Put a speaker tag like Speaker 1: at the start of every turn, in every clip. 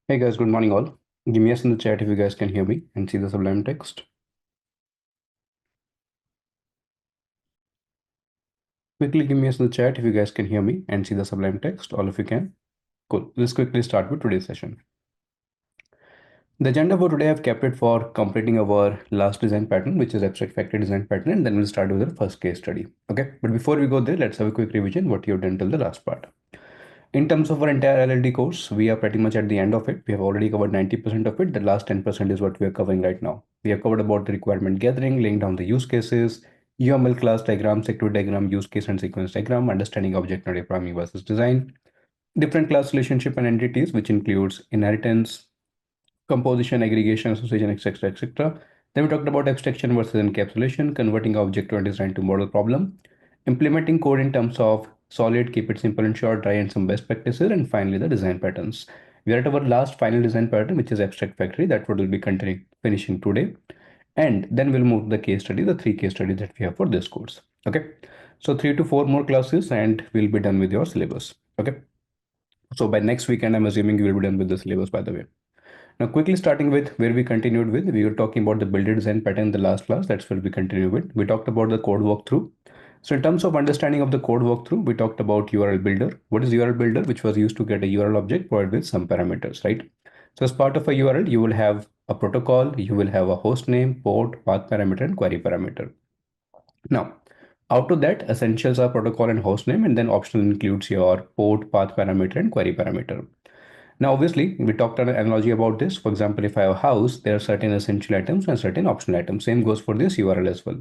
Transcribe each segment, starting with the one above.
Speaker 1: Hey guys, good morning all. Give me a yes in the chat if you guys can hear me and see the sublime text. Quickly give me a yes in the chat if you guys can hear me and see the sublime text. All of you can. Cool. Let's quickly start with today's session. The agenda for today I've kept it for completing our last design pattern, which is abstract factory design pattern, and then we'll start with the first case study. Okay. But before we go there, let's have a quick revision what you've done till the last part. In terms of our entire LLD course, we are pretty much at the end of it. We have already covered 90% of it. The last 10% is what we are covering right now. We have covered about the requirement gathering, laying down the use cases, UML class diagram, security diagram, use case and sequence diagram, understanding object-oriented programming versus design, different class relationship and entities, which includes inheritance, composition, aggregation, association, etc., etc. Then we talked about abstraction versus encapsulation, converting object-oriented design to model problem, implementing code in terms of solid, keep it simple and short, dry, and some best practices, and finally the design patterns. We are at our last final design pattern, which is abstract factory. That what we'll be continuing finishing today, and then we'll move to the case study, the 3 case studies that we have for this course. Okay, so 3 to 4 more classes, and we'll be done with your syllabus. Okay, so by next weekend, I'm assuming you will be done with the syllabus. By the way. Now, quickly starting with where we continued with, we were talking about the builder design pattern in the last class. That's where we continue with. We talked about the code walkthrough. So in terms of understanding of the code walkthrough, we talked about URL builder. What is URL builder? Which was used to get a URL object provided with some parameters, right? So as part of a URL, you will have a protocol, you will have a host name, port, path parameter, and query parameter. Now, out of that, essentials are protocol and host name, and then optional includes your port, path parameter, and query parameter. Now, obviously, we talked an analogy about this. For example, if I have a house, there are certain essential items and certain optional items. Same goes for this URL as well.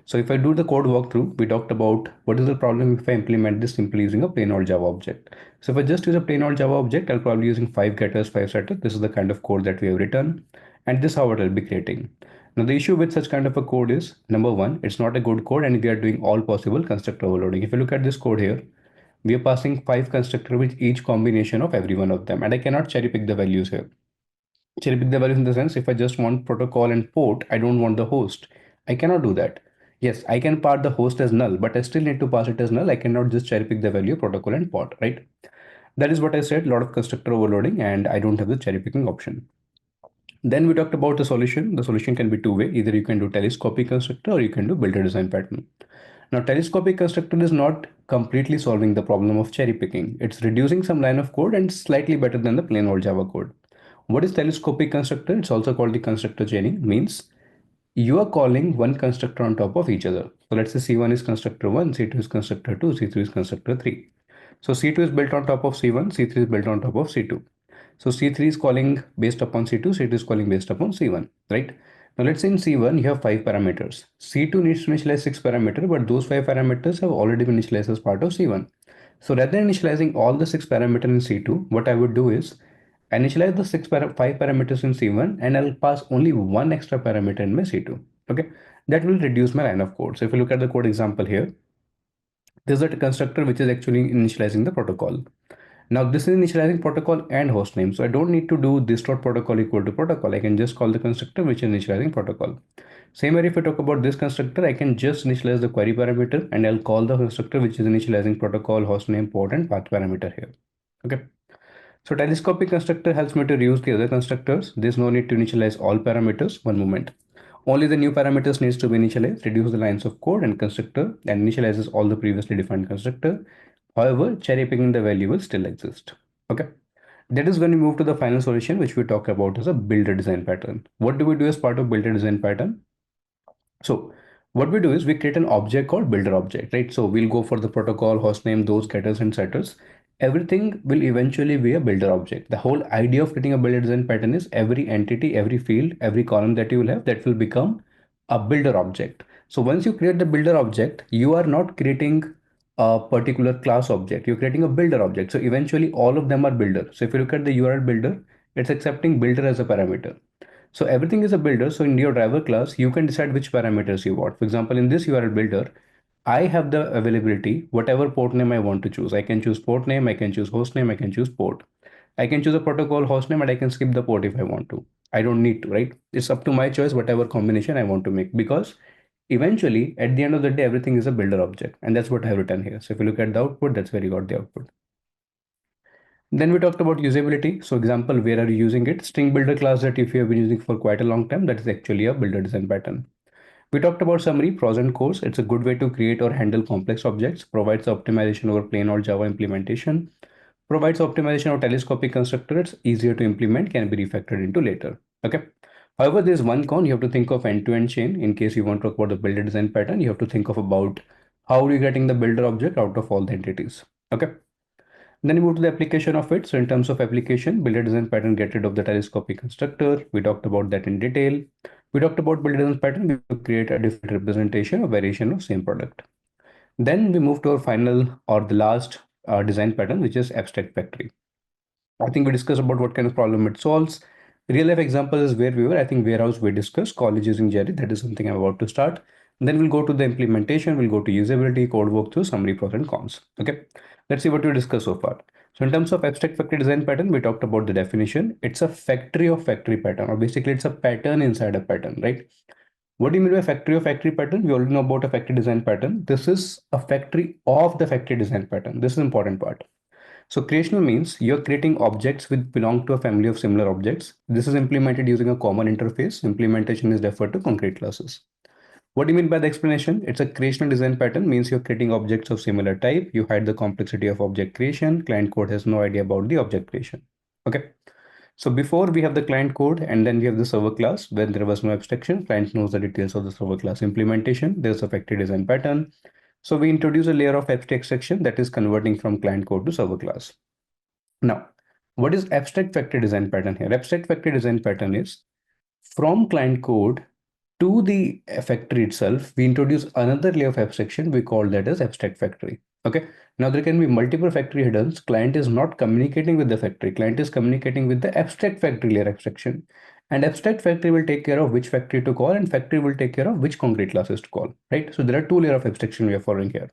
Speaker 1: So if I do the code walkthrough, we talked about what is the problem if I implement this simply using a plain old Java object. So if I just use a plain old Java object, I'll probably using 5 getters, 5 setters. This is the kind of code that we have written, and this is how it will be creating. Now, the issue with such kind of a code is, number one, it's not a good code, and we are doing all possible constructor overloading. If you look at this code here, we are passing 5 constructor with each combination of every one of them, and I cannot cherry pick the values here. Cherry pick the values in the sense, if I just want protocol and port, I don't want the host. I cannot do that. Yes, I can pass the host as null, but I still need to pass it as null. I cannot just cherry pick the value protocol and port, right? That is what I said, a lot of constructor overloading, and I don't have the cherry picking option. Then we talked about the solution. The solution can be two-way. Either you can do telescopic constructor or you can do builder design pattern. Now, telescopic constructor is not completely solving the problem of cherry picking. It's reducing some line of code and slightly better than the plain old Java code. What is telescopic constructor? It's also called the constructor chaining. Means you are calling one constructor on top of each other. So let's say C1 is constructor 1, C2 is constructor 2, C3 is constructor 3. So C2 is built on top of C1, C3 is built on top of C2. So C3 is calling based upon C2, C2 is calling based upon C1, right? Now let's say in C1 you have 5 parameters. C2 needs to initialize 6 parameters, but those 5 parameters have already been initialized as part of C1. So rather than initializing all the 6 parameters in C2, what I would do is initialize the 5 parameters in C1 and I'll pass only one extra parameter in my C2. Okay, that will reduce my line of code. So if you look at the code example here, there's a constructor which is actually initializing the protocol. Now this is initializing protocol and hostname. So I don't need to do this dot protocol equal to protocol. I can just call the constructor which is initializing protocol. Same way if I talk about this constructor, I can just initialize the query parameter and I'll call the constructor which is initializing protocol, hostname, port, and path parameter here. Okay. So telescopic constructor helps me to reuse the other constructors. There's no need to initialize all parameters. One moment. Only the new parameters needs to be initialized, reduce the lines of code and constructor, and initializes all the previously defined constructor. However, cherry picking the value will still exist. Okay. That is when we move to the final solution, which we talk about as a builder design pattern. What do we do as part of builder design pattern? So what we do is we create an object called builder object, right? So we'll go for the protocol, hostname, those getters and setters. Everything will eventually be a builder object. The whole idea of creating a builder design pattern is every entity, every field, every column that you will have, that will become a builder object. So once you create the builder object, you are not creating a particular class object. You're creating a builder object. So eventually all of them are builder. So if you look at the URL builder, it's accepting builder as a parameter. So everything is a builder. So in your driver class, you can decide which parameters you want. For example, in this URL builder, I have the availability, whatever port name I want to choose. I can choose port name, I can choose host name, I can choose port. I can choose a protocol host name and I can skip the port if I want to. I don't need to, right? It's up to my choice, whatever combination I want to make, because eventually at the end of the day, everything is a builder object. And that's what I have written here. So if you look at the output, that's where you got the output. Then we talked about usability. So example, where are you using it? String builder class that if you have been using for quite a long time, that is actually a builder design pattern. We talked about summary, pros and cons. It's a good way to create or handle complex objects, provides optimization over plain old Java implementation, provides optimization of telescopic constructor. It's easier to implement, can be refactored into later. Okay. However, there's one con. You have to think of end-to-end chain. In case you want to talk about the builder design pattern, you have to think of about how are you getting the builder object out of all the entities. Okay. Then we move to the application of it. So in terms of application, builder design pattern get rid of the telescopic constructor. We talked about that in detail. We talked about builder design pattern to create a different representation or variation of same product. Then we move to our final or the last design pattern, which is abstract factory. I think we discussed about what kind of problem it solves. Real life example is where we were. I think warehouse we discussed, college using Jerry. That is something I'm about to start. And then we'll go to the implementation. We'll go to usability, code walkthrough, summary, pros and cons. Okay. Let's see what we discussed so far. So in terms of abstract factory design pattern, we talked about the definition. It's a factory of factory pattern, or basically it's a pattern inside a pattern, right? What do you mean by factory of factory pattern? We already know about a factory design pattern. This is a factory of the factory design pattern. This is the important part. So creational means you're creating objects which belong to a family of similar objects. This is implemented using a common interface. Implementation is referred to concrete classes. What do you mean by the explanation? It's a creational design pattern means you're creating objects of similar type. You hide the complexity of object creation. Client code has no idea about the object creation. Okay. So before we have the client code and then we have the server class. When there was no abstraction, client knows the details of the server class implementation. There's a factory design pattern. So we introduce a layer of abstract section that is converting from client code to server class. Now, what is abstract factory design pattern here? Abstract factory design pattern is from client code to the factory itself, we introduce another layer of abstraction. We call that as abstract factory. Okay. Now there can be multiple factory headers. Client is not communicating with the factory. Client is communicating with the abstract factory layer abstraction. And abstract factory will take care of which factory to call, and factory will take care of which concrete classes to call. Right. So there are two layers of abstraction we are following here.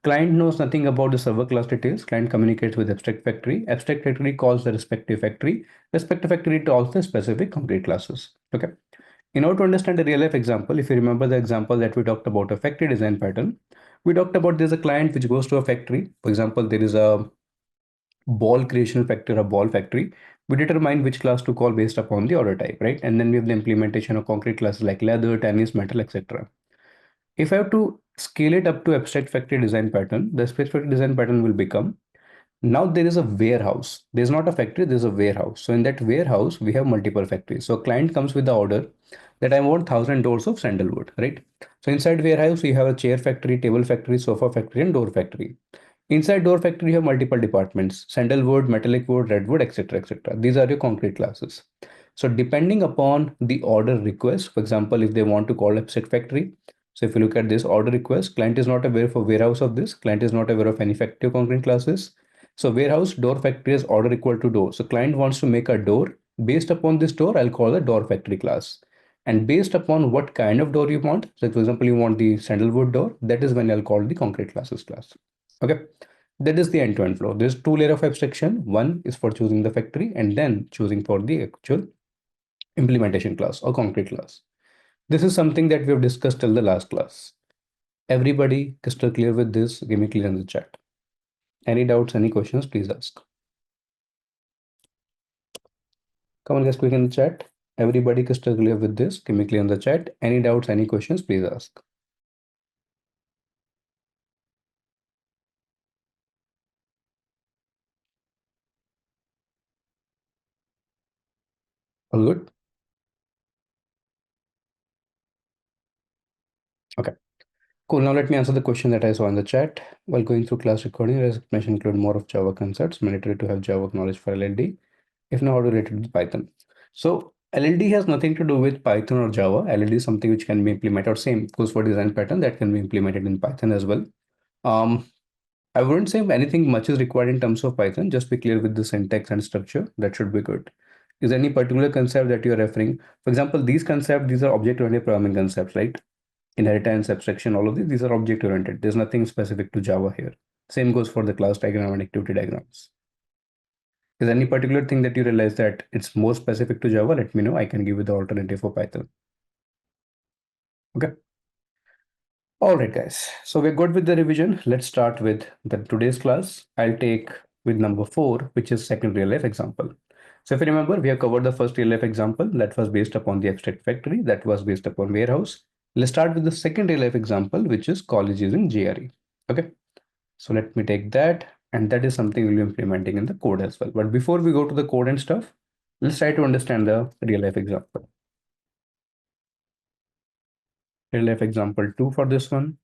Speaker 1: Client knows nothing about the server class details. Client communicates with abstract factory. Abstract factory calls the respective factory. Respective factory calls the specific concrete classes. Okay. In order to understand a real life example, if you remember the example that we talked about a factory design pattern, we talked about there's a client which goes to a factory. For example, there is a ball creation factory, a ball factory. We determine which class to call based upon the order type, right? And then we have the implementation of concrete classes like leather, tennis, metal, etc. If I have to scale it up to abstract factory design pattern, the specific design pattern will become now there is a warehouse. There's not a factory, there's a warehouse. So in that warehouse, we have multiple factories. So a client comes with the order that I want 1,000 doors of sandalwood, right? So inside warehouse, we have a chair factory, table factory, sofa factory, and door factory. Inside door factory, you have multiple departments: sandalwood, metallic wood, redwood, etc. etc. These are your concrete classes. So depending upon the order request, for example, if they want to call upset factory, so if you look at this order request, client is not aware for warehouse of this, client is not aware of any factory concrete classes. So warehouse door factory is order equal to door. So client wants to make a door. Based upon this door, I'll call the door factory class. And based upon what kind of door you want, so for example, you want the sandalwood door, that is when I'll call the concrete classes class. Okay. That is the end-to-end flow. There's two layers of abstraction. One is for choosing the factory and then choosing for the actual implementation class or concrete class. This is something that we have discussed till the last class. Everybody crystal clear with this? Give me clear in the chat. Any doubts, any questions, please ask. Come on, guys, quick in the chat. Everybody crystal clear with this? Give me clear in the chat. Any doubts, any questions, please ask. All good? Okay. Cool. Now let me answer the question that I saw in the chat. While going through class recording, explanation include more of Java concepts, mandatory to have Java knowledge for LLD. If not, how to relate it with Python. So LLD has nothing to do with Python or Java. LLD is something which can be implemented, or same goes for design pattern that can be implemented in Python as well. I wouldn't say anything much is required in terms of Python. Just be clear with the syntax and structure. That should be good. Is there any particular concept that you're referring? For example, these concepts, these are object-oriented programming concepts, right? Inheritance, abstraction, all of these are object-oriented. There's nothing specific to Java here. Same goes for the class diagram and activity diagrams. Is there any particular thing that you realize that it's more specific to Java? Let me know. I can give you the alternative for Python. Okay. All right, guys. So we're good with the revision. Let's start with the today's class. I'll take with number 4, which is second real life example. So if you remember, we have covered the first real life example that was based upon the abstract factory, that was based upon warehouse. Let's start with the second real life example, which is college using GRE. Okay, so let me take that, and that is something we'll be implementing in the code as well. But before we go to the code and stuff, let's try to understand the real life example. Real life example 2 for this one,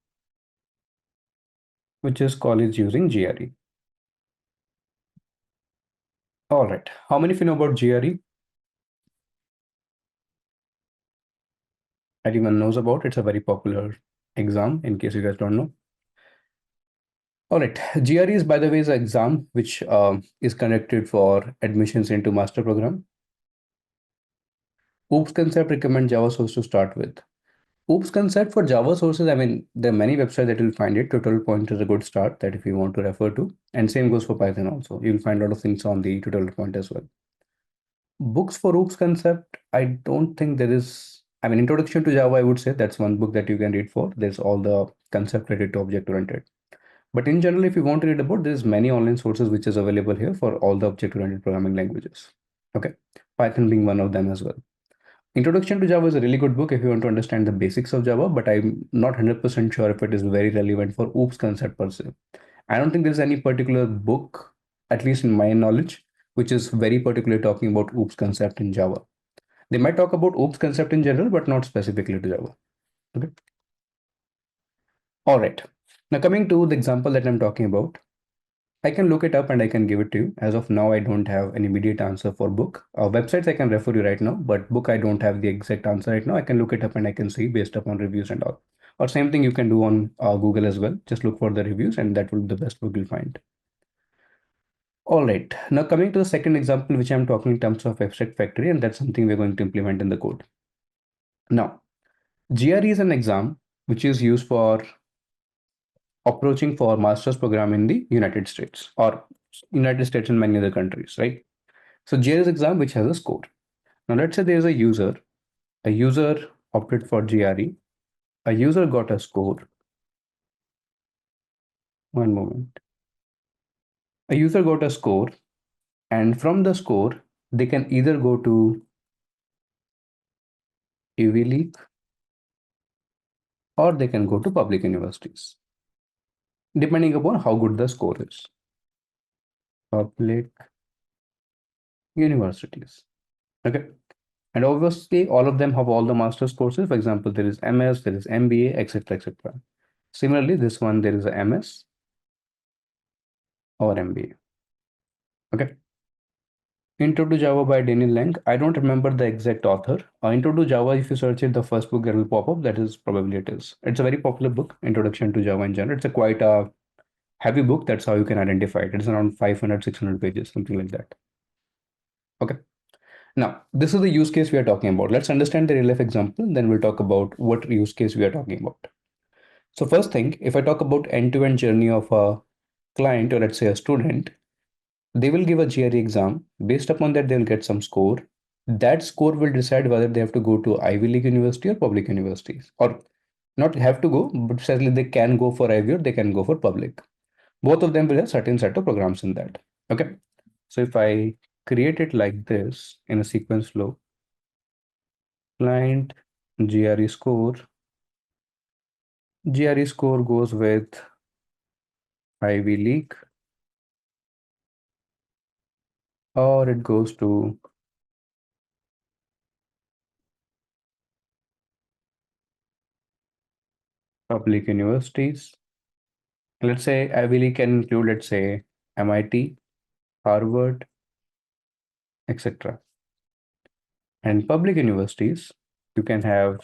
Speaker 1: which is college using GRE. All right, how many of you know about GRE? Everyone knows about. It's a very popular exam, in case you guys don't know. All right, GRE is, by the way, is an exam which is conducted for admissions into master program. OOPS concept recommend Java source to start with. OOPS concept for Java sources, I mean, there are many websites that you'll find it. Tutorial Point is a good start that if you want to refer to. And same goes for Python also. You'll find a lot of things on the Tutorial Point as well. Books for OOPS concept, I don't think there is, I mean, Introduction to Java, I would say that's one book that you can read for. There's all the concept related to object-oriented. But in general, if you want to read about, there's many online sources which is available here for all the object-oriented programming languages. Okay, Python being one of them as well. Introduction to Java is a really good book if you want to understand the basics of Java, but I'm not 100% sure if it is very relevant for OOPS concept per se. I don't think there's any particular book, at least in my knowledge, which is very particularly talking about OOPS concept in Java. They might talk about OOPS concept in general, but not specifically to Java. Okay. All right. Now coming to the example that I'm talking about, I can look it up and I can give it to you. As of now, I don't have an immediate answer for book. Websites I can refer you right now, but book I don't have the exact answer right now. I can look it up and I can see based upon reviews and all. Or same thing you can do on Google as well. Just look for the reviews and that will be the best book you'll find. All right. Now coming to the second example, which I'm talking in terms of abstract factory, and that's something we're going to implement in the code. Now, GRE is an exam which is used for approaching for master's program in the United States or United States and many other countries, right? So GRE is exam which has a score. Now let's say there is a user opted for GRE, a user got a score. One moment. A user got a score, and from the score, they can either go to Ivy League or they can go to public universities, depending upon how good the score is. Public universities. Okay. And obviously, all of them have all the master's courses. For example, there is MS, there is MBA, etc., etc. Similarly, this one, there is a MS or MBA. Okay. Intro to Java by Daniel Lang. I don't remember the exact author. Intro to Java, if you search it, the first book that will pop up, that is probably it is. It's a very popular book, Introduction to Java in general. It's a quite a heavy book. That's how you can identify it. It's around 500, 600 pages, something like that. Okay. Now, this is the use case we are talking about. Let's understand the real life example. Then we'll talk about what use case we are talking about. So first thing, if I talk about end-to-end journey of a client or let's say a student, they will give a GRE exam. Based upon that, they'll get some score. That score will decide whether they have to go to Ivy League university or public universities, or not have to go, but certainly they can go for Ivy or they can go for public. Both of them will have certain set of programs in that. Okay. So if I create it like this in a sequence flow, client GRE score, GRE score goes with Ivy League or it goes to public universities. Let's say Ivy League can include, let's say, MIT, Harvard, etc. And public universities, you can have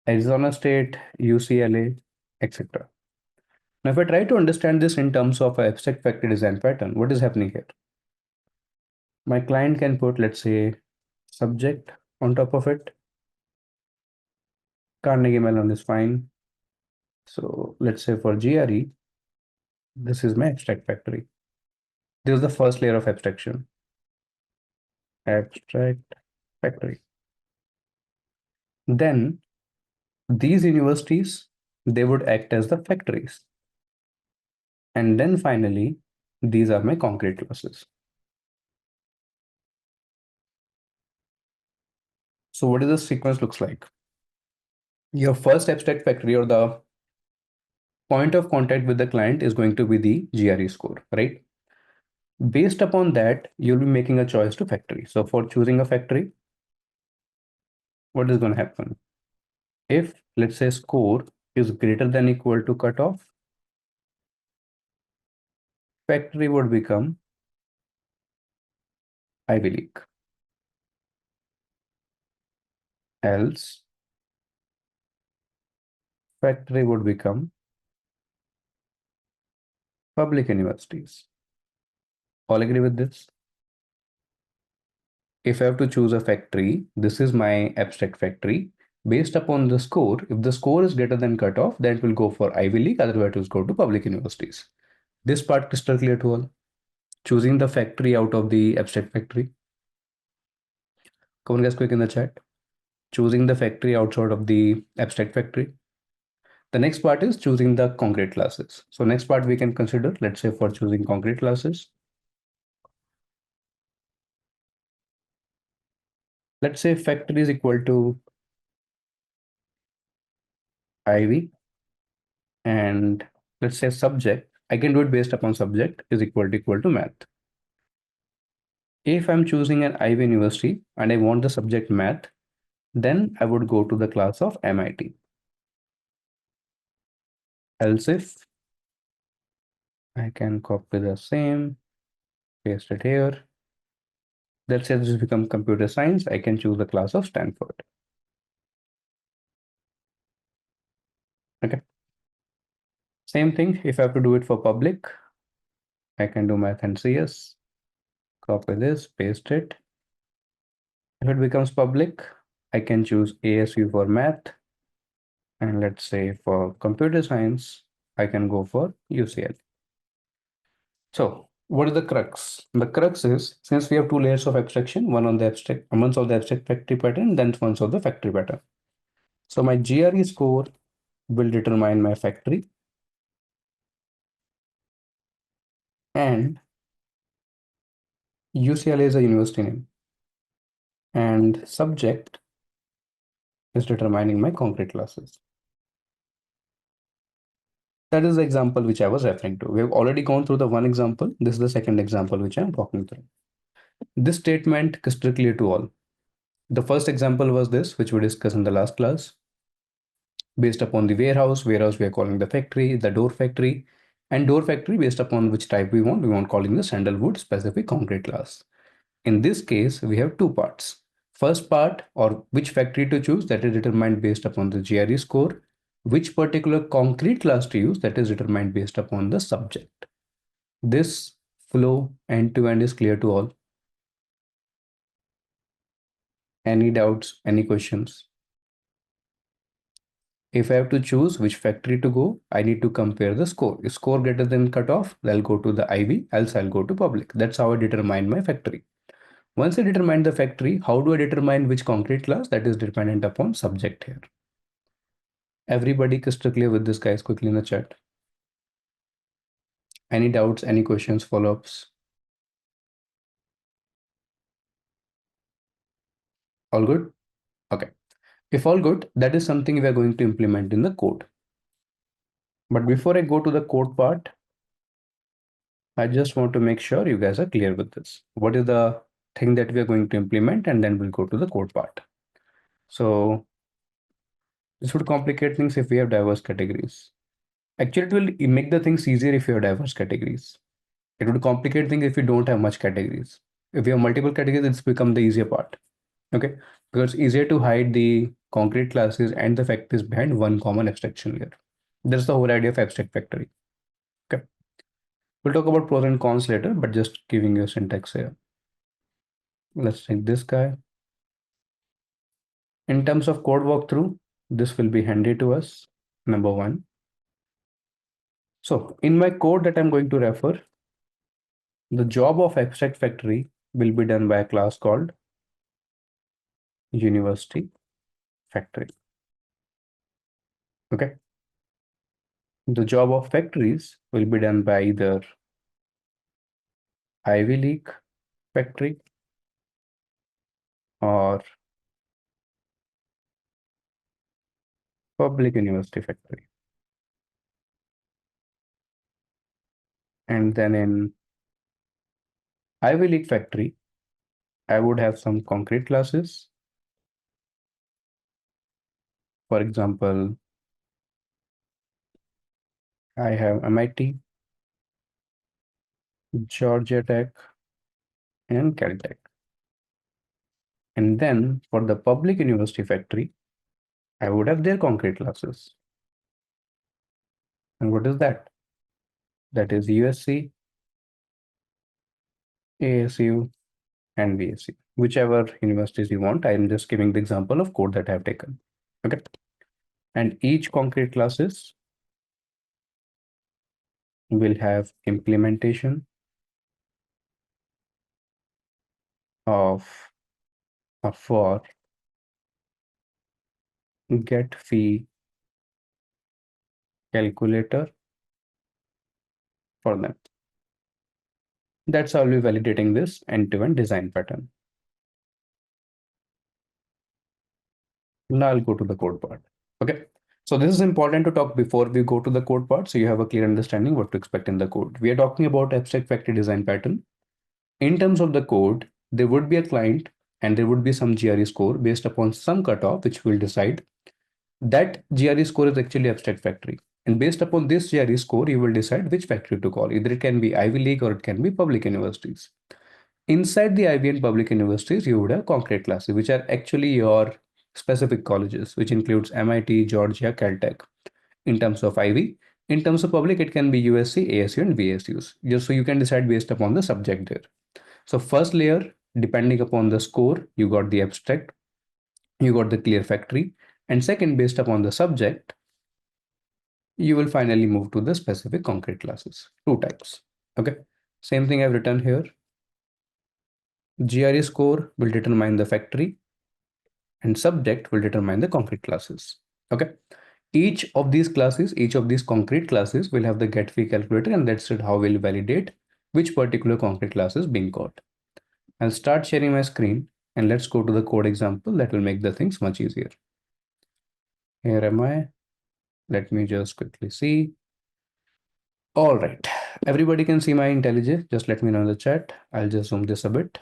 Speaker 1: Arizona State, UCLA, etc. Now, if I try to understand this in terms of an abstract factor design pattern, what is happening here? My client can put, let's say, subject on top of it. Carnegie Mellon is fine. So let's say for GRE, this is my abstract factory. This is the first layer of abstraction. Abstract factory. Then these universities, they would act as the factories. And then finally, These are my concrete classes. So what does the sequence looks like? Your first abstract factory or the point of contact with the client is going to be the GRE score, right? Based upon that, you'll be making a choice to factory. So for choosing a factory, what is going to happen? If let's say score is greater than equal to cutoff, factory would become Ivy League. Else, factory would become public universities. All agree with this? If I have to choose a factory, this is my abstract factory. Based upon the score, if the score is greater than cutoff, then it will go for Ivy League, otherwise it will go to public universities. This part crystal clear to all. Choosing the factory out of the abstract factory. Come on guys, quick in the chat. Choosing the factory outside of the abstract factory. The next part is choosing the concrete classes. So next part we can consider, let's say for choosing concrete classes. Let's say factory is equal to Ivy and let's say subject, I can do it based upon subject is equal to math. If I'm choosing an Ivy University and I want the subject math, then I would go to the class of MIT. Else if I can copy the same, paste it here. Let's say this become computer science, I can choose the class of Stanford. Okay. Same thing, if I have to do it for public, I can do math and CS, copy this, paste it. If it becomes public, I can choose ASU for math. And let's say for computer science, I can go for UCL. So what is the crux? The crux is, since we have two layers of abstraction, one on the abstract, one's of the abstract factory pattern, then one's of the factory pattern. So my GRE score will determine my factory, and UCLA is a university name, and subject is determining my concrete classes. That is the example which I was referring to. We have already gone through the one example. This is the second example which I'm talking through. This statement is crystal clear to all. The first example was this, which we discussed in the last class. Based upon the warehouse we are calling the factory, the door factory, and door factory based upon which type we want calling the sandalwood specific concrete class. In this case, we have two parts. First part, or which factory to choose, that is determined based upon the GRE score. Which particular concrete class to use, that is determined based upon the subject. This flow end to end is clear to all. Any doubts, any questions? If I have to choose which factory to go, I need to compare the score. If score greater than cutoff, I'll go to the Ivy, else I'll go to public. That's how I determine my factory. Once I determine the factory, how do I determine which concrete class? That is dependent upon subject here. Everybody crystal clear with this, guys? Quickly in the chat. Any doubts, any questions, follow-ups? All good? Okay. If all good, that is something we are going to implement in the code. But before I go to the code part, I just want to make sure you guys are clear with this. What is the thing that we are going to implement, and then we'll go to the code part. So this would complicate things if we have diverse categories. Actually, it will make the things easier if you have diverse categories. It would complicate things if you don't have much categories. If you have multiple categories, it's become the easier part. Okay, because it's easier to hide the concrete classes and the factories behind one common abstraction layer. That's the whole idea of abstract factory. Okay, we'll talk about pros and cons later, but just giving you a syntax here. Let's take this guy. In terms of code walkthrough, this will be handy to us. Number one. So in my code that I'm going to refer, the job of abstract factory will be done by a class called university factory. Okay. The job of factories will be done by either Ivy League factory or public university factory. And then in Ivy League factory, I would have some concrete classes. For example, I have MIT, Georgia Tech, and Caltech. And then for the public university factory, I would have their concrete classes. And what is that? That is USC, ASU, and VSU, whichever universities you want. I am just giving the example of code that I have taken. Okay. And each concrete classes will have implementation of a for get fee calculator for them. That's how we're validating this end-to-end design pattern. Now I'll go to the code part. Okay. So this is important to talk before we go to the code part, so you have a clear understanding what to expect in the code. We are talking about abstract factory design pattern. In terms of the code, there would be a client and there would be some GRE score based upon some cutoff, which will decide that GRE score is actually abstract factory. And based upon this GRE score, you will decide which factory to call. Either it can be Ivy League or it can be public universities. Inside the Ivy and public universities, you would have concrete classes, which are actually your specific colleges, which includes MIT, Georgia, Caltech. In terms of Ivy, in terms of public, it can be USC, ASU, and VSUs. Just so you can decide based upon the subject there. So first layer, depending upon the score, you got the abstract, you got the clear factory, and second, based upon the subject, you will finally move to the specific concrete classes. Two types. Okay. Same thing I've written here. GRE score will determine the factory and subject will determine the concrete classes. Okay. Each of these classes, each of these concrete classes will have the get fee calculator, and that's how we'll validate which particular concrete class is being caught. I'll start sharing my screen and let's go to the code example that will make the things much easier. Here am I. Let me just quickly see. All right. Everybody can see my IntelliJ. Just let me know in the chat. I'll just zoom this a bit.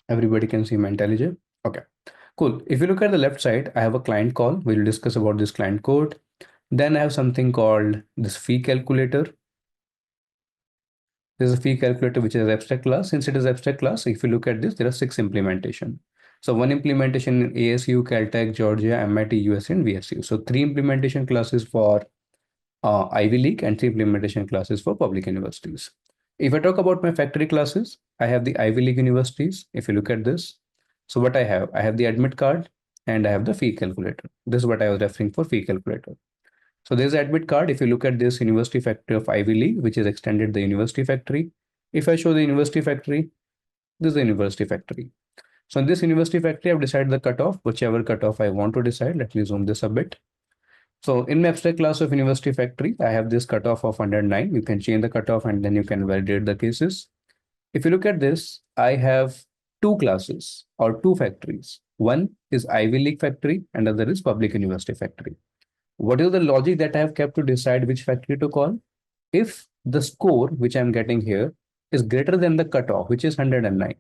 Speaker 1: Everybody can see my IntelliJ. Okay, cool. If you look at the left side, I have a client call. We'll discuss about this client code. Then I have something called this fee calculator. There's a fee calculator, which is abstract class. Since it is abstract class, if you look at this, there are 6 implementation. So one implementation in ASU, Caltech, Georgia, MIT, US, and VSU. So 3 implementation classes for Ivy League and 3 implementation classes for public universities. If I talk about my factory classes, I have the Ivy League universities. If you look at this, so what I have the admit card and I have the fee calculator. This is what I was referring for fee calculator. So there's admit card. If you look at this university factory of Ivy League, which is extended the university factory. If I show the university factory, this is the university factory. So in this university factory, I've decided the cutoff, whichever cutoff I want to decide. Let me zoom this a bit. So in my abstract class of university factory, I have this cutoff of 109. You can change the cutoff and then you can validate the cases. If you look at this, I have 2 classes or 2 factories. One is Ivy League factory and other is public university factory. What is the logic that I have kept to decide which factory to call? If the score which I'm getting here is greater than the cutoff, which is 109.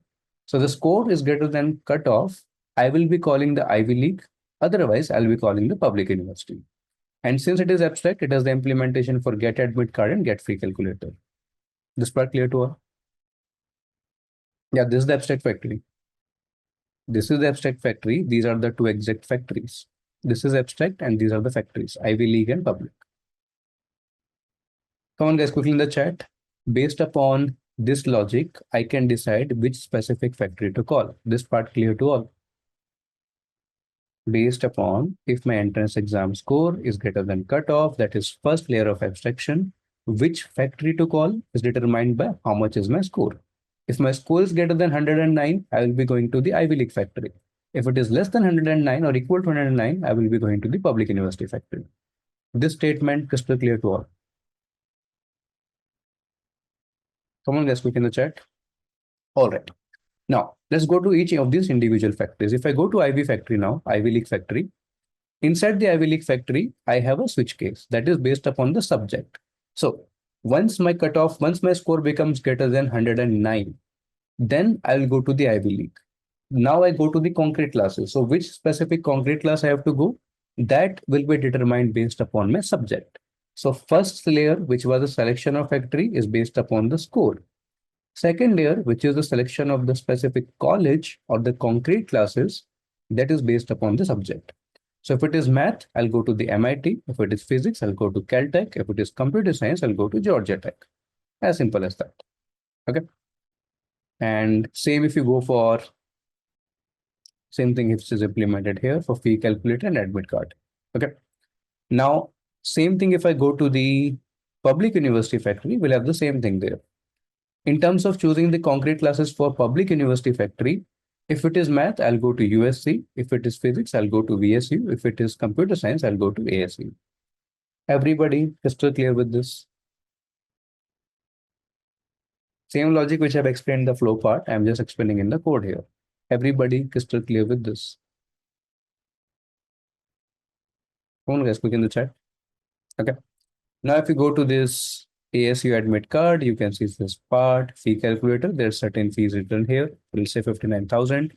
Speaker 1: So the score is greater than cutoff, I will be calling the Ivy League. Otherwise, I'll be calling the public university. And since it is abstract, it has the implementation for get admit card and get free calculator. This part clear to all? Yeah, this is the abstract factory. This is the abstract factory. These are the 2 exact factories. This is abstract and these are the factories, Ivy League and public. Come on guys, quickly in the chat. Based upon this logic, I can decide which specific factory to call. This part clear to all? Based upon if my entrance exam score is greater than cutoff, that is first layer of abstraction, which factory to call is determined by how much is my score. If my score is greater than 109, I will be going to the Ivy League factory. If it is less than 109 or equal to 109, I will be going to the public university factory. This statement crystal clear to all. Come on, guys, quick in the chat. All right. Now, let's go to each of these individual factories. If I go to Ivy factory now, Ivy League factory, inside the Ivy League factory, I have a switch case that is based upon the subject. So once my score becomes greater than 109, then I'll go to the Ivy League. Now I go to the concrete classes. So which specific concrete class I have to go? That will be determined based upon my subject. So first layer, which was a selection of factory, is based upon the score. Second layer, which is the selection of the specific college or the concrete classes, that is based upon the subject. So if it is math, I'll go to the MIT. If it is physics, I'll go to Caltech. If it is computer science, I'll go to Georgia Tech. As simple as that. Okay. And same if you go for same thing if it is implemented here for fee calculator and admit card. Okay. Now, same thing if I go to the public university factory, we'll have the same thing there. In terms of choosing the concrete classes for public university factory, if it is math, I'll go to USC. If it is physics, I'll go to VSU. If it is computer science, I'll go to ASU. Everybody crystal clear with this? Same logic which I've explained the flow part, I'm just explaining in the code here. Everybody crystal clear with this? Come on, guys, quick in the chat. Okay. Now, if you go to this ASU admit card, you can see this part, fee calculator. There's certain fees written here. We'll say 59,000.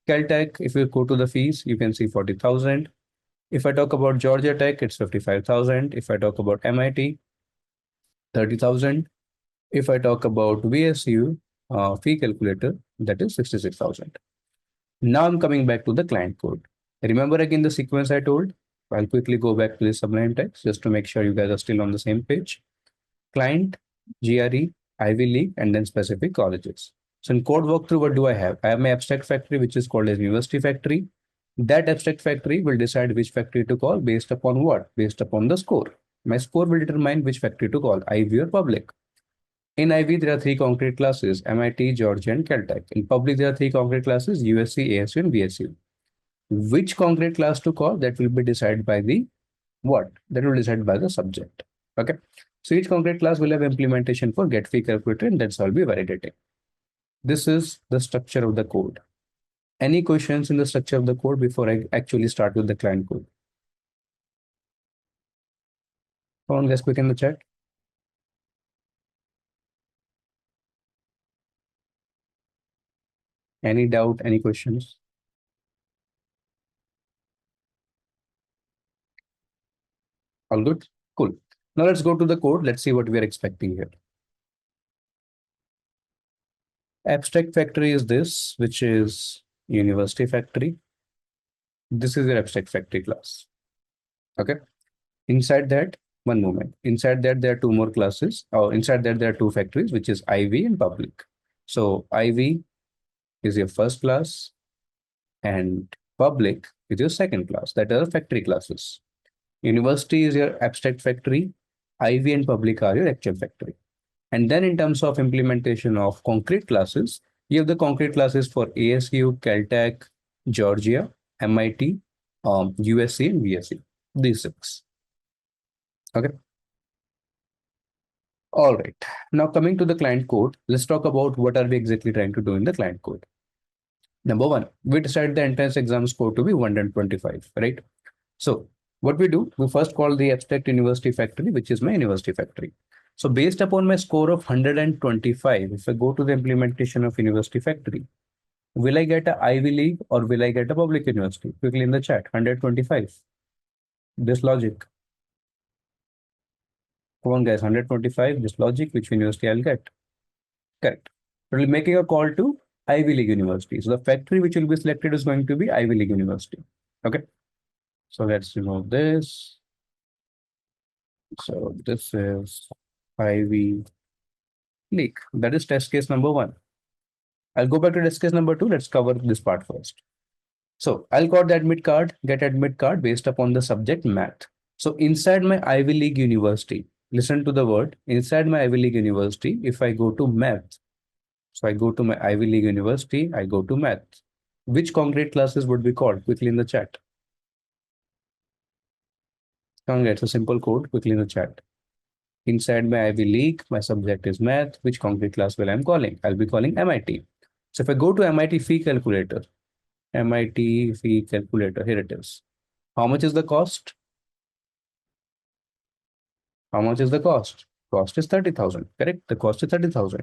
Speaker 1: Caltech, if you go to the fees, you can see 40,000. If I talk about Georgia Tech, it's 55,000. If I talk about MIT, 30,000. If I talk about VSU fee calculator, that is 66,000. Now I'm coming back to the client code. Remember again the sequence I told? I'll quickly go back to the Sublime text just to make sure you guys are still on the same page. Client, GRE, Ivy League, and then specific colleges. So in code walkthrough, what do I have? I have my abstract factory, which is called as university factory. That abstract factory will decide which factory to call based upon what? Based upon the score. My score will determine which factory to call, Ivy or public. In Ivy, there are three concrete classes, MIT, Georgia, and Caltech. In public, there are three concrete classes, USC, ASU, and VSU. Which concrete class to call, that will be decided by the what? That will be decided by the subject. Okay. So each concrete class will have implementation for get fee calculator, and that's all be validating. This is the structure of the code. Any questions in the structure of the code before I actually start with the client code? Come on, guys, quick in the chat. Any doubt, any questions? All good? Cool. Now let's go to the code. Let's see what we are expecting here. Abstract factory is this, which is university factory. This is your abstract factory class. Okay. Inside that, one moment. Inside that, there are two more classes. Or inside that, there are two factories, which is Ivy and public. So Ivy is your first class and public is your second class. That are factory classes. University is your abstract factory. Ivy and public are your actual factory. And then in terms of implementation of concrete classes, you have the concrete classes for ASU, Caltech, Georgia, MIT, USC, and VSC. These six. Okay. All right. Now coming to the client code, let's talk about what are we exactly trying to do in the client code. Number one, we decide the entrance exam score to be 125, right? So what we do, we first call the abstract university factory, which is my university factory. So based upon my score of 125, if I go to the implementation of university factory, will I get a Ivy League or will I get a public university? Quickly in the chat, 125. This logic. Come on, guys, 125, this logic, which university I'll get? Correct. We'll be making a call to Ivy League University. So the factory which will be selected is going to be Ivy League University. Okay. So let's remove this. So this is Ivy League. That is test case number one. I'll go back to test case number two. Let's cover this part first. So I'll call the admit card, get admit card based upon the subject math. So inside my Ivy League University, listen to the word, inside my Ivy League University, if I go to math, so I go to my Ivy League University, I go to math. Which concrete classes would be called? Quickly in the chat. Come on, it's a simple code, quickly in the chat. Inside my Ivy League, my subject is math. Which concrete class will I'm calling? I'll be calling MIT. So if I go to MIT fee calculator, MIT fee calculator, here it is. How much is the cost? How much is the cost? Cost is 30,000, correct? The cost is 30,000.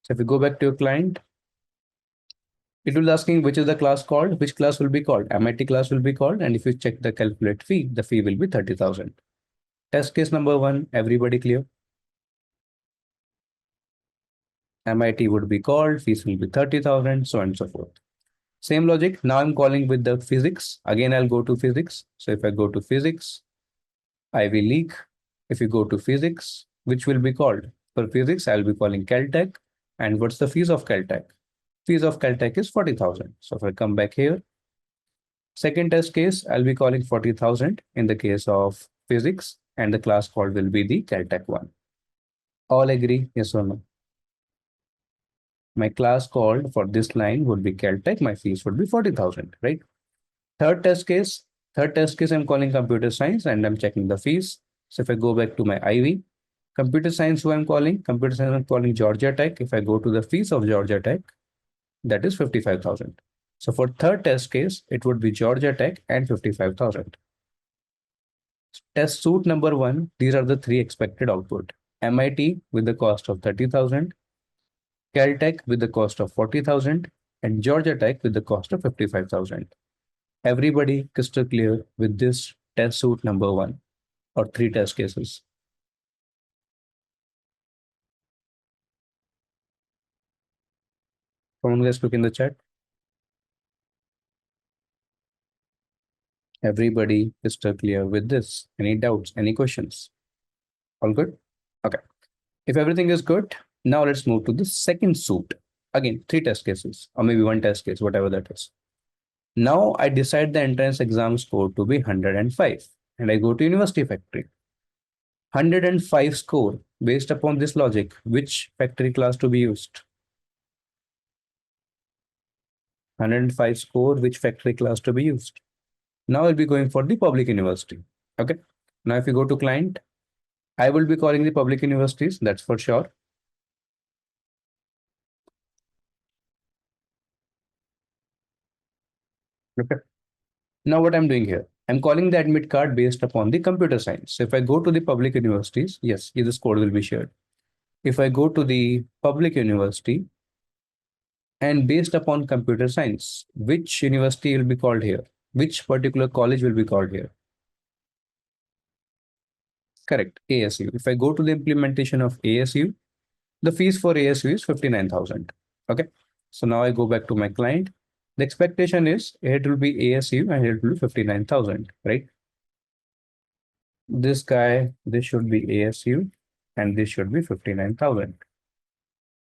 Speaker 1: So if you go back to your client, it will asking which is the class called, which class will be called. MIT class will be called. And if you check the calculate fee, the fee will be 30,000. Test case number one, everybody clear? MIT would be called, fees will be 30,000, so on and so forth. Same logic. Now I'm calling with the physics. Again, I'll go to physics. So if I go to physics, Ivy League. If you go to physics, which will be called? For physics, I'll be calling Caltech. And what's the fees of Caltech? Fees of Caltech is 40,000. So if I come back here, second test case, I'll be calling 40,000 in the case of physics, and the class called will be the Caltech one. All agree? Yes or no? My class called for this line would be Caltech. My fees would be 40,000, right? Third test case, I'm calling computer science and I'm checking the fees. So if I go back to my IV, computer science, who I'm calling? Computer science, I'm calling Georgia Tech. If I go to the fees of Georgia Tech, that is 55,000. So for third test case, it would be Georgia Tech and 55,000. Test suit number one, these are the three expected output. MIT with the cost of 30,000, Caltech with the cost of 40,000, and Georgia Tech with the cost of 55,000. Everybody crystal clear with this test suit number one or three test cases. Someone guys look in the chat. Everybody crystal clear with this. Any doubts? Any questions? All good? Okay. If everything is good, now let's move to the second suit. Again, three test cases or maybe one test case, whatever that is. Now I decide the entrance exam score to be 105 and I go to University Factory. 105 score based upon this logic, which factory class to be used? 105 score, which factory class to be used? Now I'll be going for the public university. Okay. Now if you go to client, I will be calling the public universities, that's for sure. Okay. Now what I'm doing here, I'm calling the admit card based upon the computer science. So if I go to the public universities, yes, this code will be shared. If I go to the public university and based upon computer science, which university will be called here? Which particular college will be called here? Correct, ASU. If I go to the implementation of ASU, the fees for ASU is 59,000. Okay. So now I go back to my client. The expectation is it will be ASU and it will be 59,000, right? This guy, this should be ASU and this should be 59,000.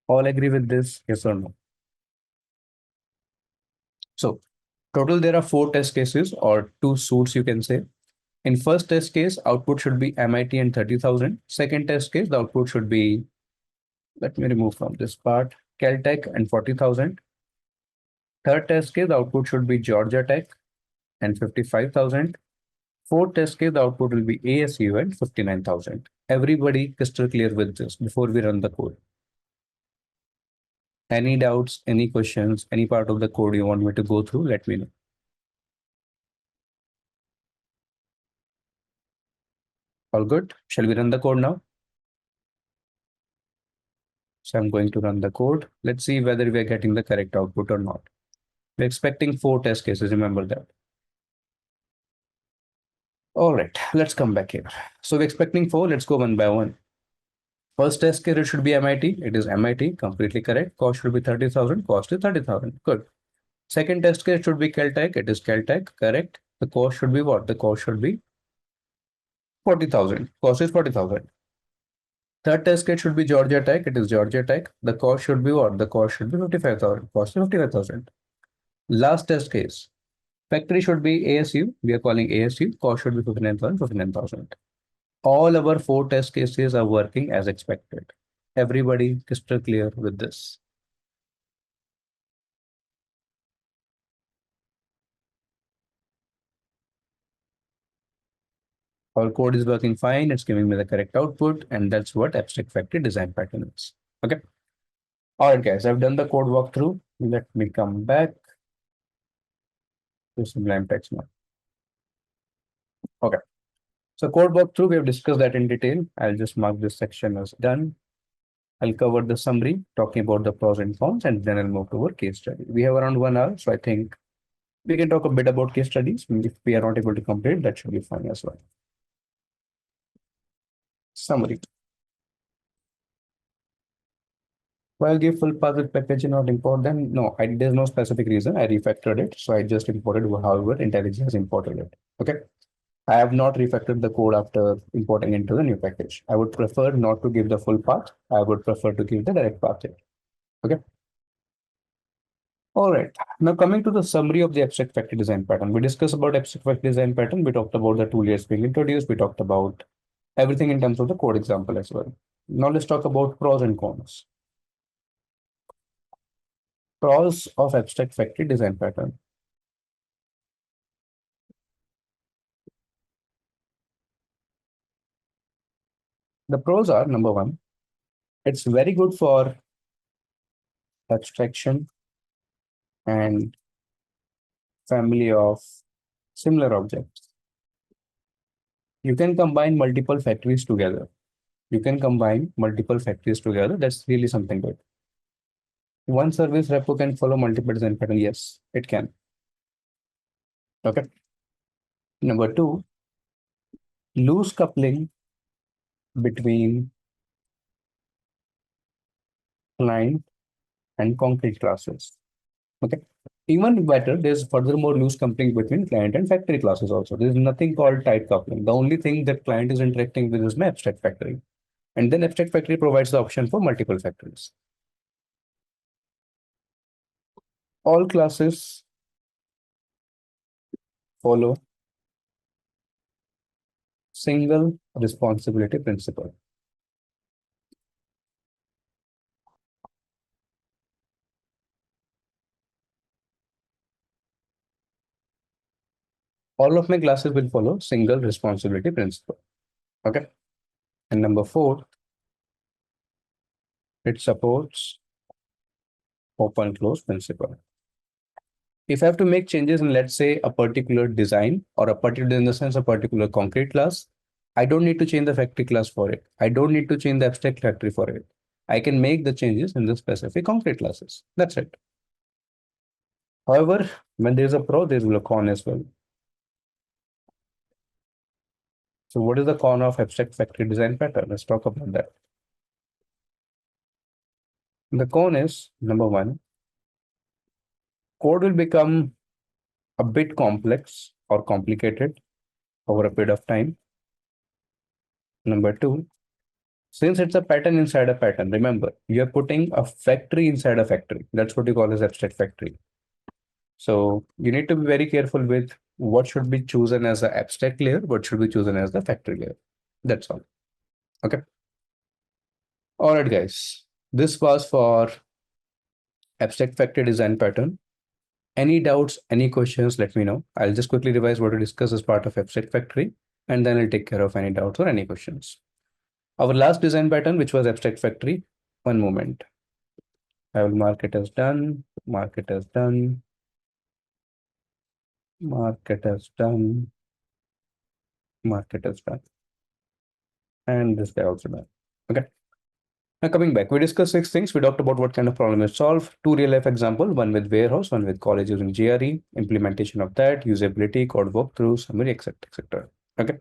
Speaker 1: All agree with this? Yes or no? So total, there are four test cases or two suits, you can say. In first test case, output should be MIT and 30,000. Second test case, the output should be, let me remove from this part, Caltech and 40,000. Third test case, the output should be Georgia Tech and 55,000. Fourth test case, the output will be ASU and 59,000. Everybody crystal clear with this before we run the code. Any doubts, any questions, any part of the code you want me to go through, let me know. All good? Shall we run the code now? So I'm going to run the code. Let's see whether we are getting the correct output or not. We're expecting four test cases, remember that. All right, let's come back here. So we're expecting four, let's go one by one. First test case, it should be MIT. It is MIT, completely correct. Cost should be 30,000, cost is 30,000, good. Second test case should be Caltech, it is Caltech, correct. The cost should be what? The cost should be 40,000, cost is 40,000. Third test case should be Georgia Tech, it is Georgia Tech. The cost should be what? The cost should be 55,000, cost is 55,000. Last test case, factory should be ASU, we are calling ASU, cost should be 59,000, 59,000. All our four test cases are working as expected. Everybody crystal clear with this. Our code is working fine. It's giving me the correct output. And that's what abstract factory design pattern is. Okay. All right, guys, I've done the code walkthrough. Let me come back to Sublime Text now. Okay. So code walkthrough, we have discussed that in detail. I'll just mark this section as done. I'll cover the summary, talking about the pros and cons, and then I'll move to our case study. We have around 1 hour, so I think we can talk a bit about case studies. If we are not able to complete, that should be fine as well. Summary. While give full path with package not import them, no, there's no specific reason. I refactored it, so I just imported however IntelliJ has imported it. Okay. I have not refactored the code after importing into the new package. I would prefer not to give the full path. I would prefer to give the direct path here. Okay. All right. Now coming to the summary of the abstract factory design pattern. We discussed about abstract factory design pattern. We talked about the two layers being introduced. We talked about everything in terms of the code example as well. Now let's talk about pros and cons. Pros of abstract factory design pattern. The pros are number one, it's very good for abstraction and family of similar objects. You can combine multiple factories together. You can combine multiple factories together. That's really something good. One service repo can follow multiple design pattern. Yes, it can. Okay. Number two, loose coupling between client and concrete classes. Okay. Even better, there's furthermore loose coupling between client and factory classes also. There's nothing called tight coupling. The only thing that client is interacting with is my abstract factory. And then abstract factory provides the option for multiple factories. All classes follow single responsibility principle. All of my classes will follow single responsibility principle. Okay. And number four, it supports open close principle. If I have to make changes in, let's say, a particular design or a particular, in the sense, a particular concrete class, I don't need to change the factory class for it. I don't need to change the abstract factory for it. I can make the changes in the specific concrete classes. That's it. However, when there's a pro, there's a con as well. So what is the con of abstract factory design pattern? Let's talk about that. The con is, number one, code will become a bit complex or complicated over a period of time. Number two, since it's a pattern inside a pattern, remember, you're putting a factory inside a factory. That's what you call as abstract factory. So you need to be very careful with what should be chosen as the abstract layer, what should be chosen as the factory layer. That's all. Okay. All right, guys. This was for abstract factory design pattern. Any doubts, any questions, let me know. I'll just quickly revise what we discussed as part of abstract factory, and then I'll take care of any doubts or any questions. Our last design pattern, which was abstract factory. One moment. I will mark it as done, mark it as done, mark it as done, mark it as done. And this guy also done. Okay. Now coming back, we discussed 6 things. We talked about what kind of problem is solved. 2 real life example, one with warehouse, one with college using GRE, implementation of that, usability, code walkthrough, summary, etc. etc. Okay.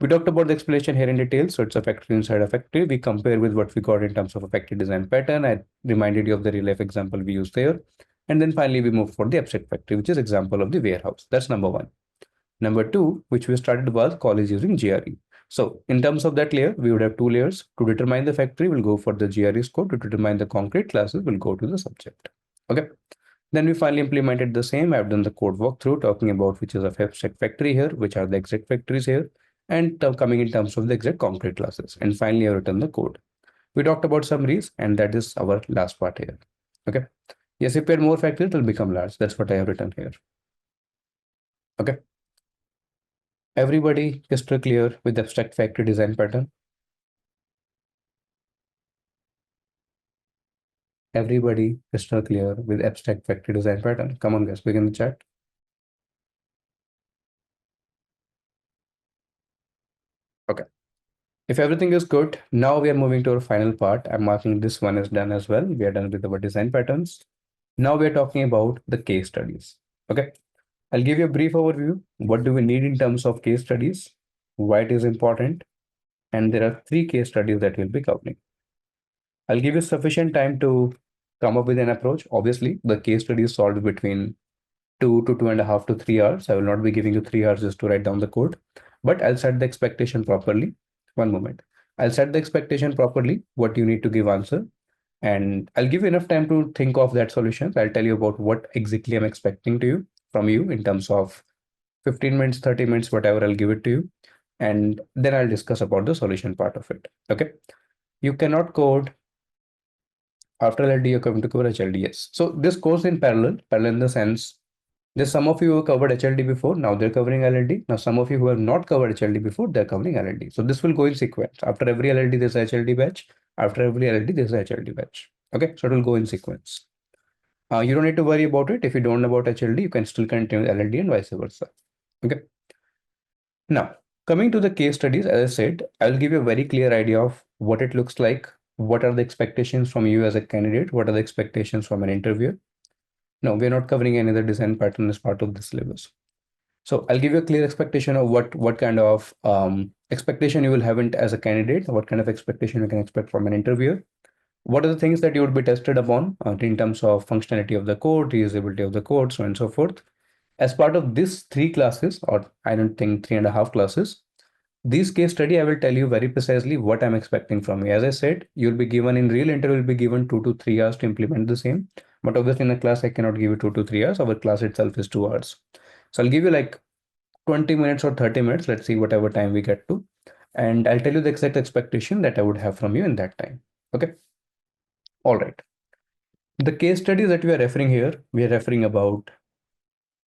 Speaker 1: We talked about the explanation here in detail. So it's a factory inside a factory. We compare with what we got in terms of a factory design pattern. I reminded you of the real life example we used there. And then finally, we move for the abstract factory, which is example of the warehouse. That's number one. Number two, which we started was college using GRE. So in terms of that layer, we would have 2 layers. To determine the factory, we'll go for the GRE scope. To determine the concrete classes, we'll go to the subject. Okay. Then we finally implemented the same. I've done the code walkthrough talking about which is a abstract factory here, which are the exact factories here, and coming in terms of the exact concrete classes. And finally, I've written the code. We talked about summaries, and that is our last part here. Okay. Yes, if we add more factories, it will become large. That's what I have written here. Okay. Everybody crystal clear with abstract factory design pattern? Everybody crystal clear with abstract factory design pattern? Come on, guys, begin the chat. Okay. If everything is good, now we are moving to our final part. I'm marking this one as done as well. We are done with our design patterns. Now we are talking about the case studies. Okay. I'll give you a brief overview. What do we need in terms of case studies? Why it is important? And there are three case studies that we'll be covering. I'll give you sufficient time to come up with an approach. Obviously, the case study is solved between 2 to 2.5 to 3 hours. I will not be giving you 3 hours just to write down the code, but I'll set the expectation properly. One moment. I'll set the expectation properly, what you need to give answer, and I'll give you enough time to think of that solution. I'll tell you about what exactly I'm expecting to you from you in terms of 15 minutes, 30 minutes, whatever, I'll give it to you. And then I'll discuss about the solution part of it. Okay. You cannot code after LLD, you're coming to cover HLD. Yes. So this goes in parallel in the sense there's some of you who covered HLD before, now they're covering LLD. Now, some of you who have not covered HLD before, they're covering LLD. So this will go in sequence. After every LLD, there's a HLD batch. After every LLD, there's a HLD batch. Okay, so it will go in sequence. You don't need to worry about it. If you don't know about HLD, you can still continue LLD and vice versa. Okay. Now, coming to the case studies, as I said, I'll give you a very clear idea of what it looks like. What are the expectations from you as a candidate? What are the expectations from an interviewer? No, we're not covering any other design pattern as part of the syllabus. So I'll give you a clear expectation of what kind of expectation you will have as a candidate, what kind of expectation you can expect from an interviewer. What are the things that you would be tested upon in terms of functionality of the code, reusability of the code, so on and so forth. As part of these three classes, or I don't think 3.5 classes, this case study, I will tell you very precisely what I'm expecting from you. As I said, you'll be given in real interview, will be given 2 to 3 hours to implement the same. But obviously in a class, I cannot give you 2 to 3 hours. Our class itself is 2 hours. So I'll give you like 20 minutes or 30 minutes. Let's see whatever time we get to. And I'll tell you the exact expectation that I would have from you in that time. Okay. All right. The case studies that we are referring here, we are referring about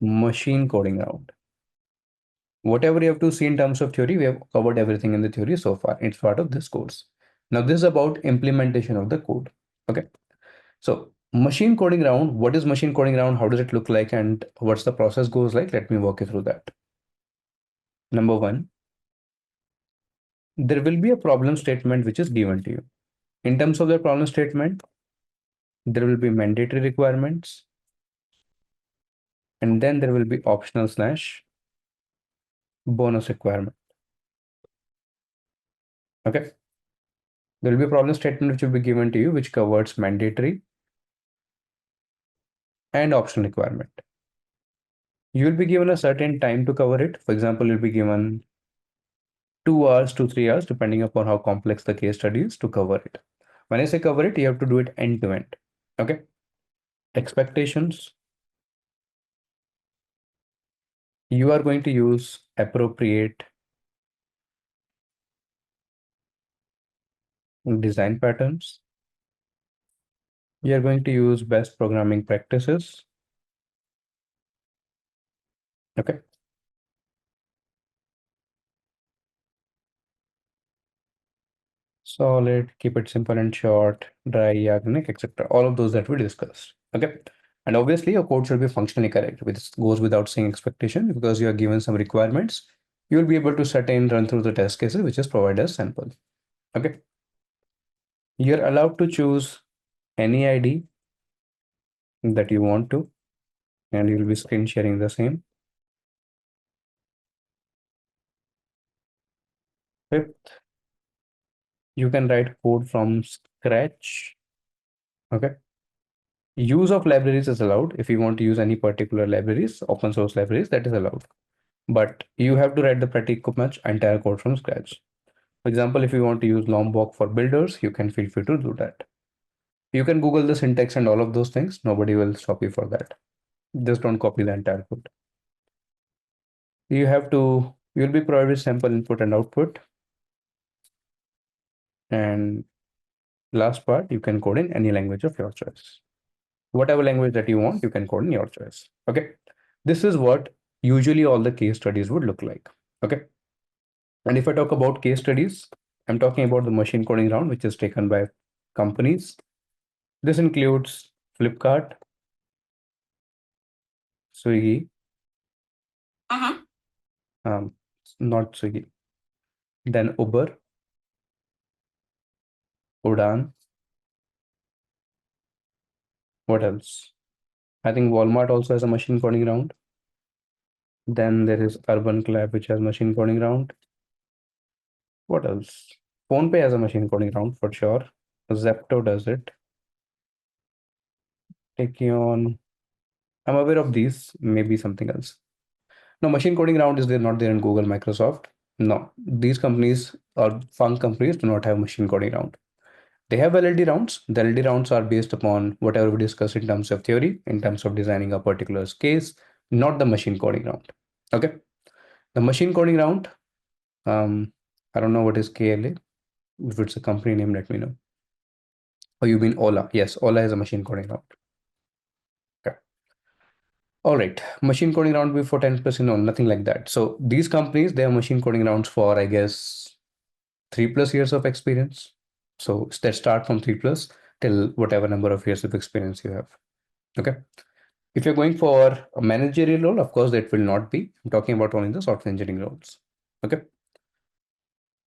Speaker 1: machine coding round. Whatever you have to see in terms of theory, we have covered everything in the theory so far. It's part of this course. Now this is about implementation of the code. Okay. So machine coding round, what is machine coding round? How does it look like? And what's the process goes like? Let me walk you through that. Number one, there will be a problem statement which is given to you. In terms of the problem statement, there will be mandatory requirements, and then there will be optional slash bonus requirement. Okay. There will be a problem statement which will be given to you, which covers mandatory and optional requirement. You will be given a certain time to cover it. For example, you'll be given 2 hours to 3 hours, depending upon how complex the case study is, to cover it. When I say cover it, you have to do it end to end. Okay. Expectations. You are going to use appropriate design patterns. You are going to use best programming practices. Okay. Solid, keep it simple and short, dry, organic, etc. All of those that we discussed. Okay. And obviously your code should be functionally correct, which goes without saying expectation, because you are given some requirements. You will be able to certain run through the test cases, which is provided as sample. Okay. You're allowed to choose any ID that you want to, and you'll be screen sharing the same. Fifth, you can write code from scratch. Okay. Use of libraries is allowed. If you want to use any particular libraries, open source libraries, that is allowed. But you have to write the pretty much entire code from scratch. For example, if you want to use Lombok for builders, you can feel free to do that. You can Google the syntax and all of those things. Nobody will stop you for that. Just don't copy the entire code. You'll be provided sample input and output. And last part, you can code in any language of your choice. Whatever language that you want, you can code in your choice. Okay. This is what usually all the case studies would look like. Okay. And if I talk about case studies, I'm talking about the machine coding round, which is taken by companies. This includes Flipkart, Swiggy, um, not Swiggy, then Uber, Udan. What else? I think Walmart also has a machine coding round. Then there is Urban Clap, which has machine coding round. What else? PhonePe has a machine coding round for sure. Zepto does it. Takeon. I'm aware of these. Maybe something else. No, machine coding round is there not there in Google, Microsoft. No, these companies or fund companies do not have machine coding round. They have LLD rounds. The LLD rounds are based upon whatever we discuss in terms of theory, in terms of designing a particular case, not the machine coding round. Okay. The machine coding round, I don't know what is KLA. If it's a company name, let me know. Oh, you mean Ola? Yes, Ola is a machine coding round. Okay. All right. Machine coding round before 10%, no, nothing like that. So these companies, they have machine coding rounds for, I guess, 3+ years of experience. So let's start from 3+ till whatever number of years of experience you have. Okay. If you're going for a managerial role, of course, that will not be. I'm talking about only the software engineering roles. Okay.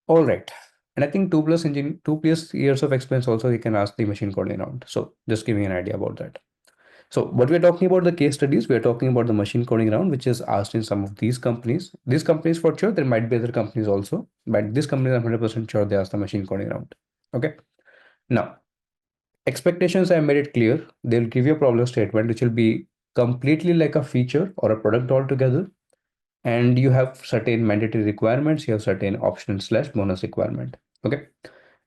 Speaker 1: All right. And I think 2+ years of experience also you can ask the machine coding round. So just give me an idea about that. So what we're talking about the case studies, we're talking about the machine coding round, which is asked in some of these companies. These companies for sure, there might be other companies also, but this company I'm 100% sure they ask the machine coding round. Okay. Now, expectations, I made it clear. They'll give you a problem statement, which will be completely like a feature or a product altogether. And you have certain mandatory requirements. You have certain optional slash bonus requirement. Okay.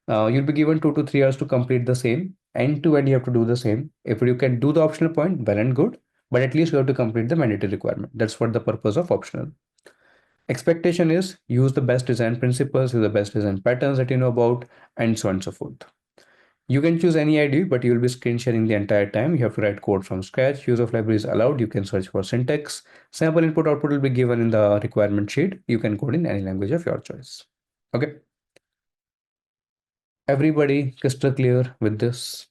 Speaker 1: You'll be given 2 to 3 hours to complete the same. End to end, you have to do the same. If you can do the optional point, well and good. But at least you have to complete the mandatory requirement. That's what the purpose of optional. Expectation is use the best design principles, use the best design patterns that you know about, and so on and so forth. You can choose any ID, but you will be screen sharing the entire time. You have to write code from scratch. Use of libraries allowed. You can search for syntax. Sample input output will be given in the requirement sheet. You can code in any language of your choice. Okay. Everybody crystal clear with this.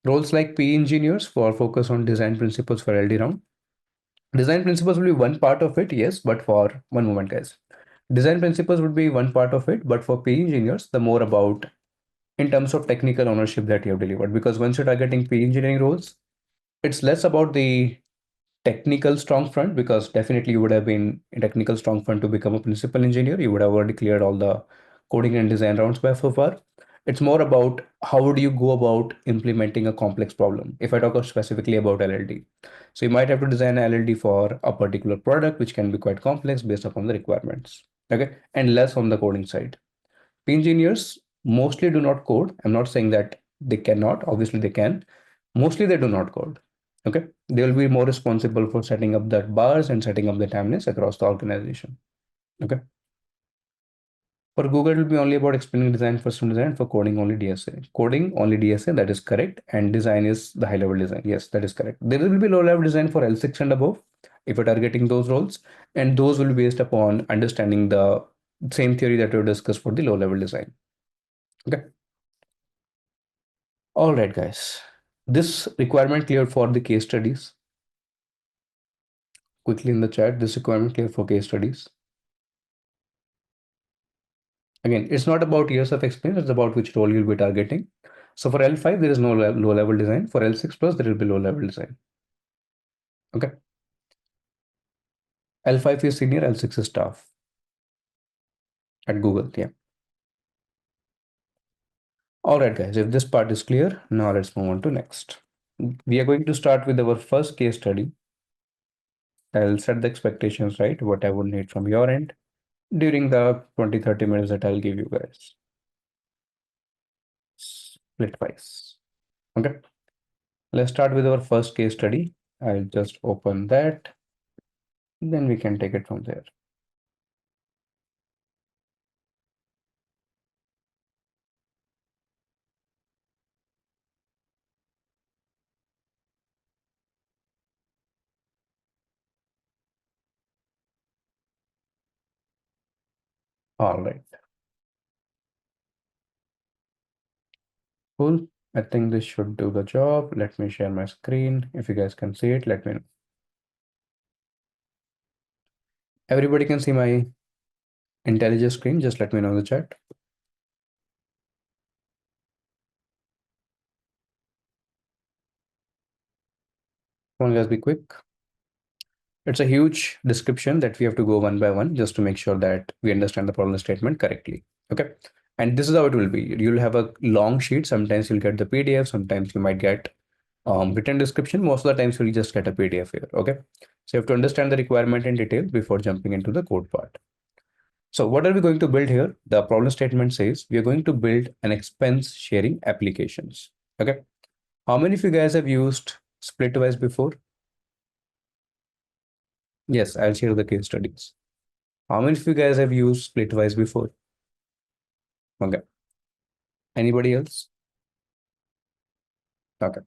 Speaker 1: Roles like PE engineers for focus on design principles for LD round. Design principles will be one part of it, yes, but for one moment, guys. Design principles would be one part of it, but for PE engineers, the more about in terms of technical ownership that you have delivered. Because once you're targeting PE engineering roles, it's less about the technical strong front, because definitely you would have been a technical strong front to become a principal engineer. You would have already cleared all the coding and design rounds by so far. It's more about how would you go about implementing a complex problem. If I talk specifically about LLD, so you might have to design an LLD for a particular product, which can be quite complex based upon the requirements. Okay, and less on the coding side. Engineers mostly do not code. I'm not saying that they cannot. Obviously, they can. Mostly, they do not code. Okay, they will be more responsible for setting up the bars and setting up the timelines across the organization. Okay. For Google, it will be only about explaining design, custom design. For coding, only DSA. Coding, only DSA, that is correct. And design is the high level design. Yes, that is correct. There will be low level design for L6 and above if you're targeting those roles. And those will be based upon understanding the same theory that we discussed for the low level design. Okay. All right, guys. This requirement clear for the case studies. Quickly in the chat, this requirement clear for case studies. Again, it's not about years of experience, it's about which role you'll be targeting. So for L5, there is no low level design. For L6+, there will be low level design. Okay. L5 is senior, L6 is staff at Google. Yeah. All right, guys. If this part is clear, now let's move on to next. We are going to start with our first case study. I'll set the expectations right, what I would need from your end during the 20-30 minutes that I'll give you guys. Splitwise. Okay. Let's start with our first case study. I'll just open that. Then we can take it from there. All right, cool. I think this should do the job. Let me share my screen. If you guys can see it, let me know. Everybody can see my IntelliJ screen. Just let me know in the chat. Come on, guys, be quick. It's a huge description that we have to go one by one just to make sure that we understand the problem statement correctly. Okay. And this is how it will be. You'll have a long sheet. Sometimes you'll get the PDF. Sometimes you might get written description. Most of the times you'll just get a PDF here. Okay. So you have to understand the requirement in detail before jumping into the code part. So what are we going to build here? The problem statement says we are going to build an expense sharing applications. Okay. How many of you guys have used Splitwise before? Yes, I'll share the case studies. How many of you guys have used Splitwise before? Okay. Anybody else? Okay.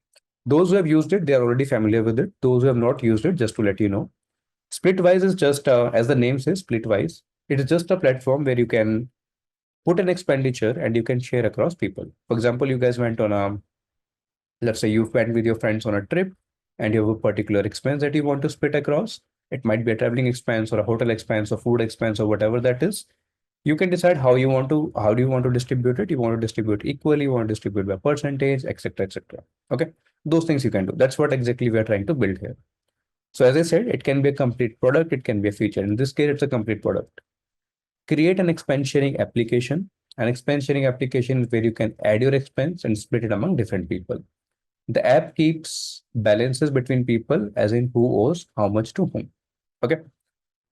Speaker 1: Those who have used it, they are already familiar with it. Those who have not used it, just to let you know, Splitwise is just, as the name says, Splitwise. It is just a platform where you can put an expenditure and you can share across people. For example, you guys went on a, let's say you went with your friends on a trip and you have a particular expense that you want to split across. It might be a traveling expense or a hotel expense or food expense or whatever that is. You can decide how do you want to distribute it. You want to distribute equally, you want to distribute by percentage, etc., etc. Okay, those things you can do. That's what exactly we are trying to build here. So as I said, it can be a complete product, it can be a feature. In this case, it's a complete product. Create an expense sharing application. An expense sharing application is where you can add your expense and split it among different people. The app keeps balances between people, as in who owes how much to whom. Okay.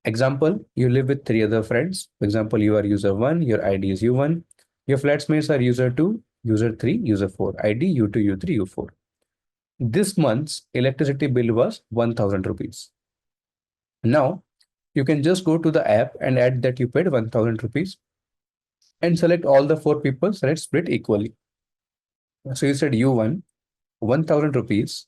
Speaker 1: Example, you live with three other friends. For example, you are user one, your ID is U1. Your flatmates are user two, user three, user four, ID U2, U3, U4. This month's electricity bill was 1000 rupees. Now, you can just go to the app and add that you paid 1000 rupees and select all the four people, select split equally. So you said U1, 1000 rupees,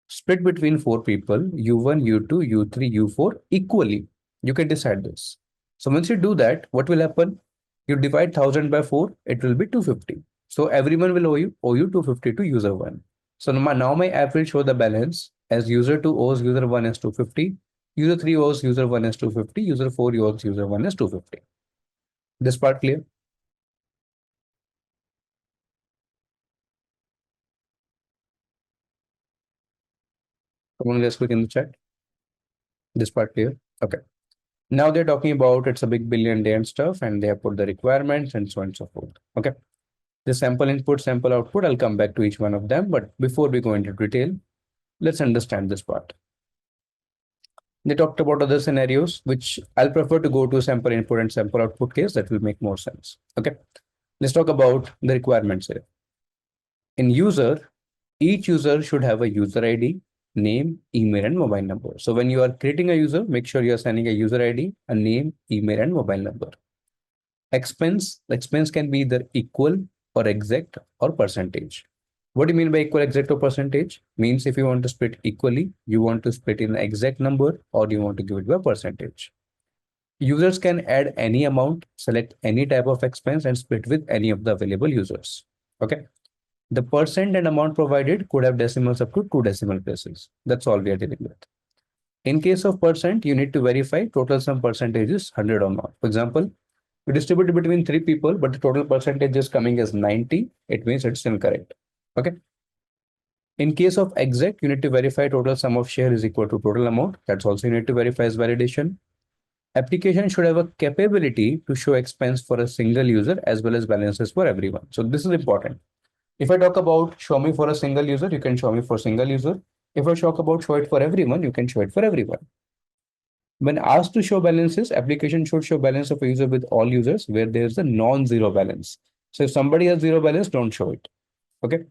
Speaker 1: split between four people, U1, U2, U3, U4 equally. You can decide this. So once you do that, what will happen? You divide 1000 by 4, it will be 250. So everyone will owe you 250 to user 1. So now my app will show the balance as user 2 owes user 1 as 250, user 3 owes user 1 as 250, user 4 owes user 1 as 250. This part clear? Come on, guys, click in the chat. This part clear? Okay. Now they're talking about it's a big billion day and stuff, and they have put the requirements and so on and so forth. Okay. The sample input, sample output, I'll come back to each one of them. But before we go into detail, let's understand this part. They talked about other scenarios, which I'll prefer to go to sample input and sample output case. That will make more sense. Okay. Let's talk about the requirements here. In user, each user should have a user ID, name, email, and mobile number. So when you are creating a user, make sure you are sending a user ID, a name, email, and mobile number. Expense can be either equal or exact or percentage. What do you mean by equal, exact, or percentage? Means if you want to split equally, you want to split in the exact number or you want to give it by percentage. Users can add any amount, select any type of expense and split with any of the available users. Okay. The percent and amount provided could have decimals up to 2 decimal places. That's all we are dealing with. In case of percent, you need to verify total sum percentage is 100 or not. For example, you distribute it between three people, but the total percentage is coming as 90. It means it's incorrect. Okay. In case of exact, you need to verify total sum of share is equal to total amount. That's also you need to verify as validation. Application should have a capability to show expense for a single user as well as balances for everyone. So this is important. If I talk about show me for a single user, you can show me for single user. If I talk about show it for everyone, you can show it for everyone. When asked to show balances, application should show balance of a user with all users where there's a non-zero balance. So if somebody has zero balance, don't show it. Okay.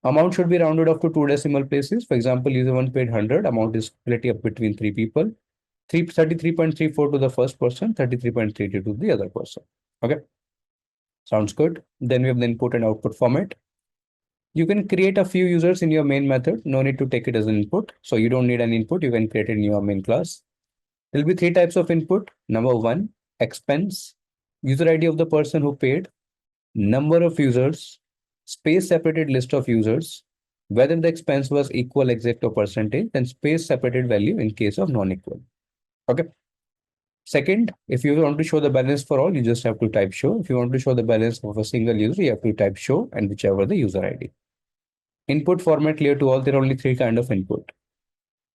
Speaker 1: Amount should be rounded off to 2 decimal places. For example, user one paid 100. Amount is split up between three people. 33.34 to the first person, 33.32 to the other person. Okay. Sounds good. Then we have the input and output format. You can create a few users in your main method. No need to take it as an input. So you don't need an input. You can create it in your main class. There'll be three types of input. Number one, expense. user ID of the person who paid, number of users, space separated list of users, whether the expense was equal, exact, or percentage, and space separated value in case of non-equal. Okay. Second, if you want to show the balance for all, you just have to type show. If you want to show the balance of a single user, you have to type show and whichever the user ID. Input format clear to all. There are only three kind of input.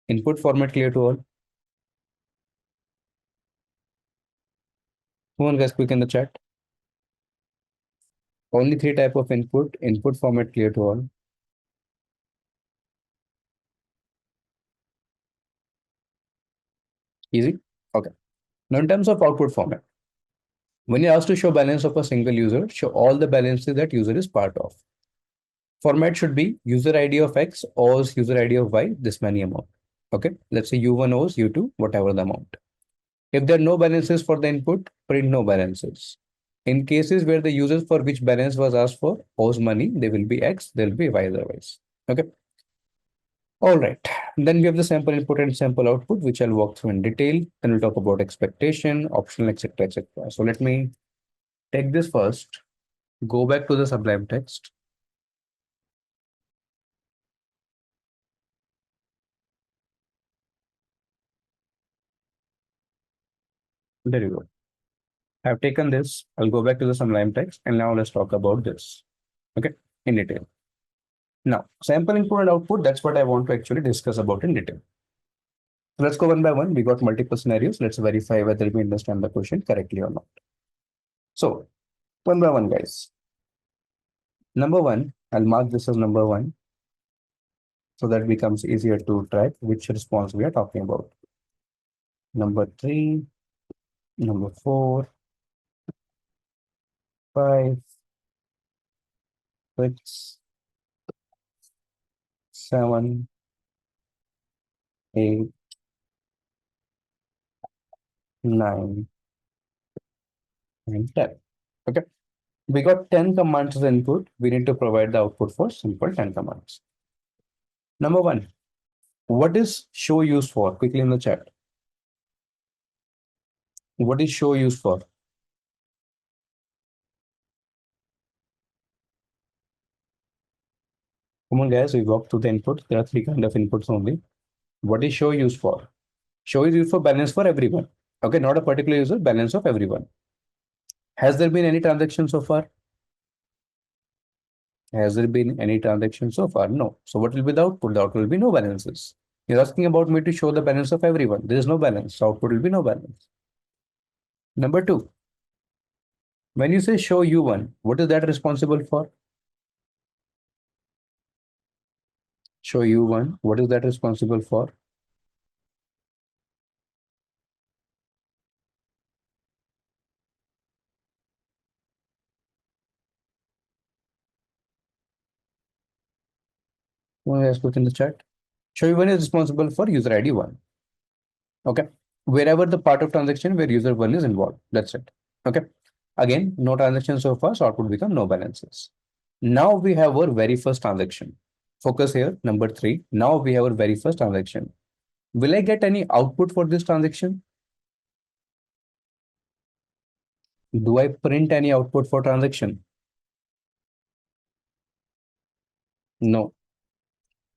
Speaker 1: Input format clear to all. Come on, guys, quick in the chat. Only three type of input. Input format clear to all. Easy. Okay. Now, in terms of output format, when you're asked to show balance of a single user, show all the balances that user is part of. Format should be user ID of X owes user ID of Y, this many amount. Okay. Let's say U1 owes U2, whatever the amount. If there are no balances for the input, print no balances. In cases where the users for which balance was asked for owes money, they will be X, there will be Y otherwise. Okay. All right. Then we have the sample input and sample output, which I'll walk through in detail. Then we'll talk about expectation, optional, etc., etc. So let me take this first. Go back to the Sublime text. There you go. I've taken this. I'll go back to the Sublime text, and now let's talk about this. Okay, in detail. Now, sample input and output, that's what I want to actually discuss about in detail. So let's go one by one. We got multiple scenarios. Let's verify whether we understand the question correctly or not. So, one by one, guys. Number one, I'll mark this as number one so that it becomes easier to track which response we are talking about. Number three, number four, 5, 6, 7, 8, 9, and 10. Okay. We got 10 commands as input. We need to provide the output for simple 10 commands. Number one, what is show used for? Quickly in the chat. What is show used for? Come on, guys, we walked through the inputs. There are three kind of inputs only. What is show used for? Show is used for balance for everyone. Okay, not a particular user, balance of everyone. Has there been any transaction so far? Has there been any transaction so far? No. So what will be the output? The output will be no balances. You're asking about me to show the balance of everyone. There is no balance. So output will be no balance. Number two, when you say show U1, what is that responsible for? Show U1, what is that responsible for? One has put in the chat. Show U1 is responsible for user ID 1. Okay. Wherever the part of transaction where user 1 is involved. That's it. Okay. Again, no transaction so far, so output become no balances. Now we have our very first transaction. Focus here, number 3. Now we have our very first transaction. Will I get any output for this transaction? Do I print any output for transaction? No.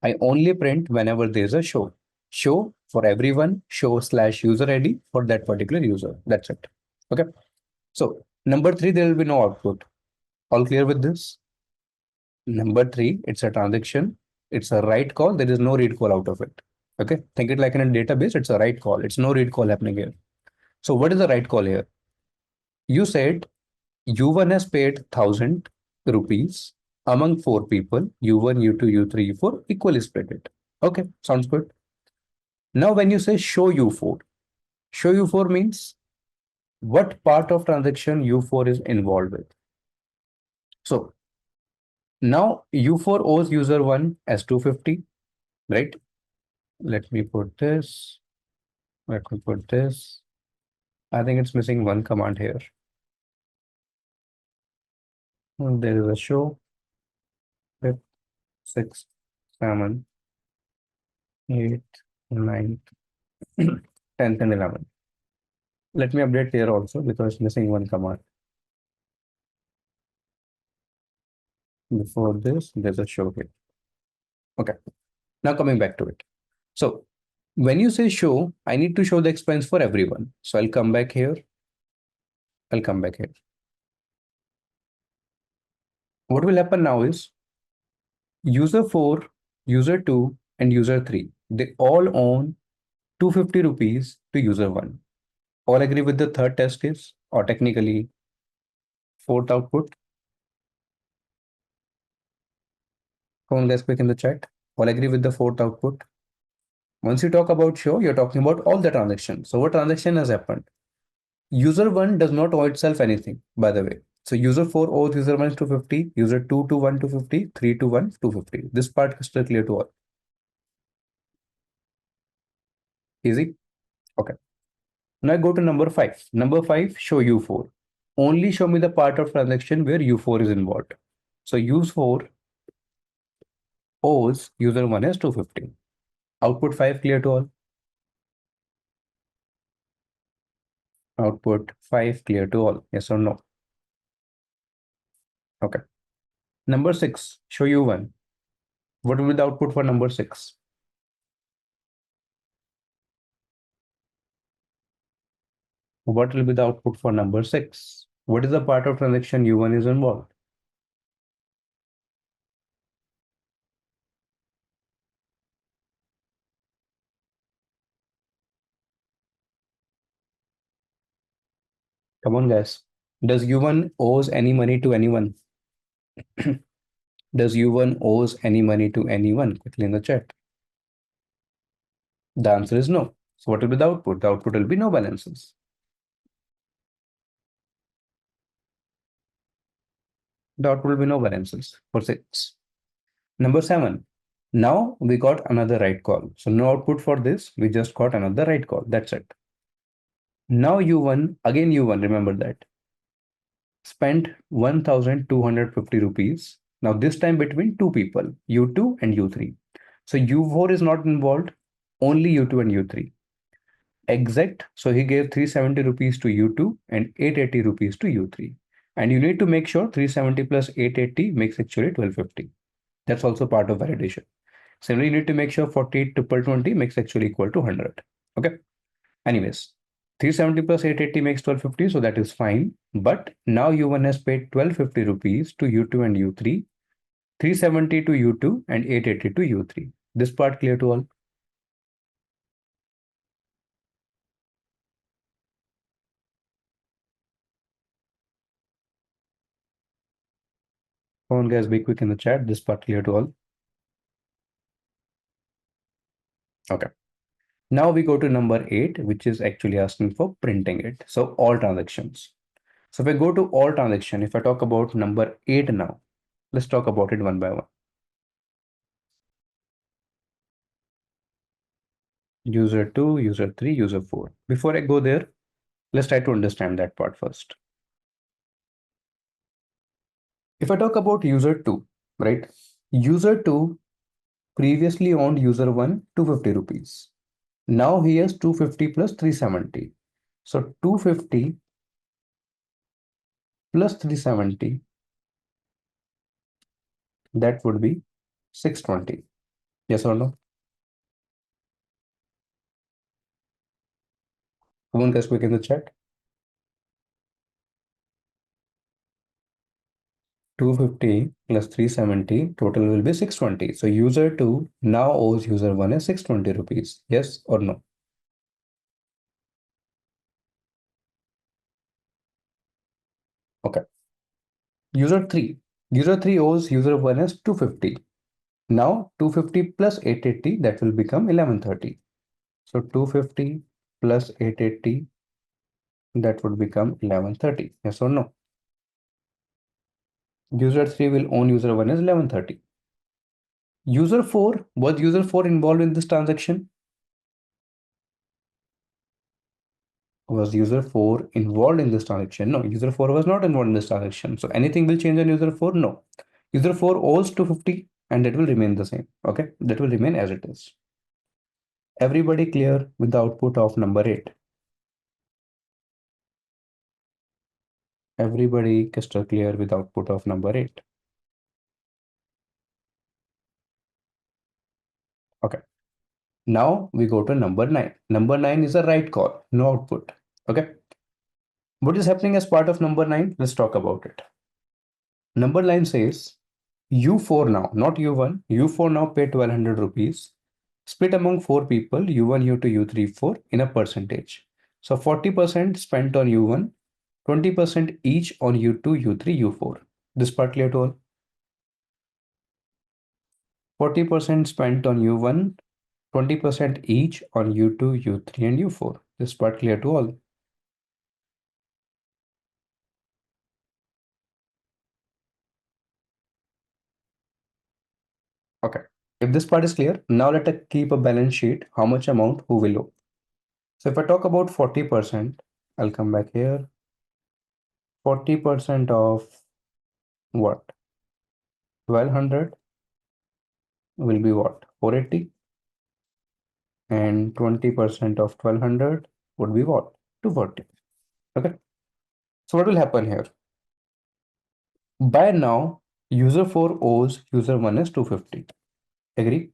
Speaker 1: I only print whenever there's a show. Show for everyone, show slash user ID for that particular user. That's it. Okay. So number 3, there will be no output. All clear with this? Number 3, it's a transaction. It's a write call. There is no read call out of it. Okay. Think it like in a database. It's a write call. It's no read call happening here. So what is the write call here? You said U1 has paid 1,000 rupees among 4 people, U1, U2, U3, U4, equally split it. Okay, sounds good. Now, when you say show U4, show U4 means what part of transaction U4 is involved with. So now U4 owes user 1 as 250, right? Let me put this. Let me put this. I think it's missing one command here. There is a show. 5, 6, 7, 8, 9, 10th and 11th. Let me update here also because it's missing one command. Before this, there's a show here. Okay. Now coming back to it. So when you say show, I need to show the expense for everyone. So I'll come back here. I'll come back here. What will happen now is user 4, user 2, and user 3, they all own 250 rupees to user 1. All agree with the third test case or technically fourth output. Come on, guys, quick in the chat. All agree with the fourth output. Once you talk about show, you're talking about all the transactions. So what transaction has happened? User 1 does not owe itself anything, by the way. So user 4 owes user 1 250, user 2 to 1 250, 3 to 1 250. This part is still clear to all. Easy? Okay. Now I go to number 5. Number 5, show U4. Only show me the part of transaction where U4 is involved. So U4 owes user 1 is 250. Output 5 clear to all. Output 5 clear to all. Yes or no? Okay. Number 6, show U1. What will be the output for number 6? What will be the output for number 6? What is the part of transaction U1 is involved? Come on, guys. Does U1 owes any money to anyone? Does U1 owes any money to anyone? Quickly in the chat. The answer is no. So what will be the output? The output will be no balances. The output will be no balances for 6. Number 7. Now we got another right call. So no output for this. We just got another right call. That's it. Now U1, again U1, remember that, spent 1,250 rupees. Now this time between two people, U2 and U3. So U4 is not involved, only U2 and U3. Exact, so he gave 370 rupees to U2 and 880 rupees to U3. And you need to make sure 370 plus 880 makes actually 1250. That's also part of validation. Similarly, you need to make sure 48 triple 20 makes actually equal to 100. Okay. Anyways, 370 plus 880 makes 1250, so that is fine. But now U1 has paid 1250 rupees to U2 and U3, 370 to U2 and 880 to U3. This part clear to all? Come on, guys, be quick in the chat. This part clear to all? Okay. Now we go to number 8, which is actually asking for printing it. So all transactions. So if I go to all transaction, if I talk about number 8 now, let's talk about it one by one. User 2, user 3, user 4. Before I go there, let's try to understand that part first. If I talk about user 2, right? User 2 previously owned user 1 250 rupees. Now he has 250 plus 370. So 250 plus 370, that would be 620. Yes or no? Come on, guys, quick in the chat. 250 plus 370, total will be 620. So user 2 now owes user 1 is 620 rupees. Yes or no? Okay. User 3. User 3 owes user 1 is 250. Now 250 plus 880, that will become 1130. So 250 plus 880, that would become 1130. Yes or no? User 3 will own user 1 is 1130. User 4, was user 4 involved in this transaction? Was user 4 involved in this transaction? No, user 4 was not involved in this transaction. So anything will change on user 4? No. User 4 owes 250 and that will remain the same. Okay, that will remain as it is. Everybody clear with the output of number 8? Everybody crystal clear with output of number 8? Okay. Now we go to number 9. Number 9 is a right call, no output. Okay. What is happening as part of number 9? Let's talk about it. Number 9 says U4 now, not U1. U4 now pay 1200 rupees. Split among 4 people, U1, U2, U3, 4 in a percentage. So 40% spent on U1, 20% each on U2, U3, U4. This part clear to all? 40% spent on U1, 20% each on U2, U3, and U4. This part clear to all? Okay. If this part is clear, now let us keep a balance sheet. How much amount, who will owe? So if I talk about 40%, I'll come back here. 40% of what? 1200 will be what? 480. And 20% of 1200 would be what? 240. Okay. So what will happen here? By now, user 4 owes user 1 is 250. Agree?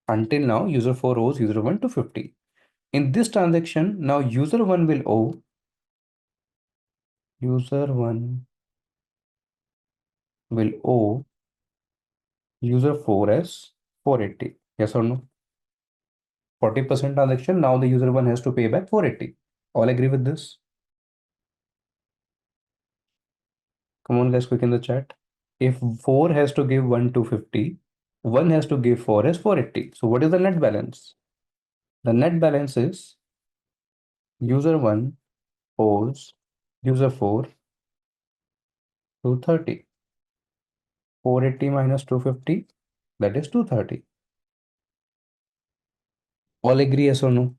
Speaker 1: Until now, user 4 owes user 1 250. In this transaction, now user 1 will owe user 1 will owe user 4 as 480. Yes or no? 40% transaction. Now the user 1 has to pay back 480. All agree with this? Come on, guys, quick in the chat. If 4 has to give 1 250, 1 has to give 4 as 480. So what is the net balance? The net balance is user 1 owes user 4 230. 480 minus 250, that is 230. All agree, yes or no?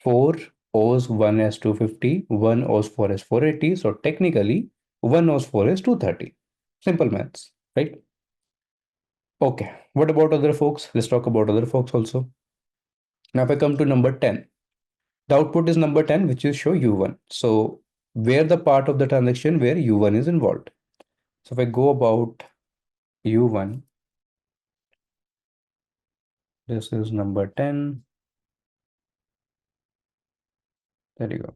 Speaker 1: 4 owes 1 as 250, 1 owes 4 as 480. So technically, 1 owes 4 as 230. Simple maths, right? Okay. What about other folks? Let's talk about other folks also. Now, if I come to number 10, the output is number 10, which is show U1. So where the part of the transaction where U1 is involved. So if I go about U1, this is number 10. There you go.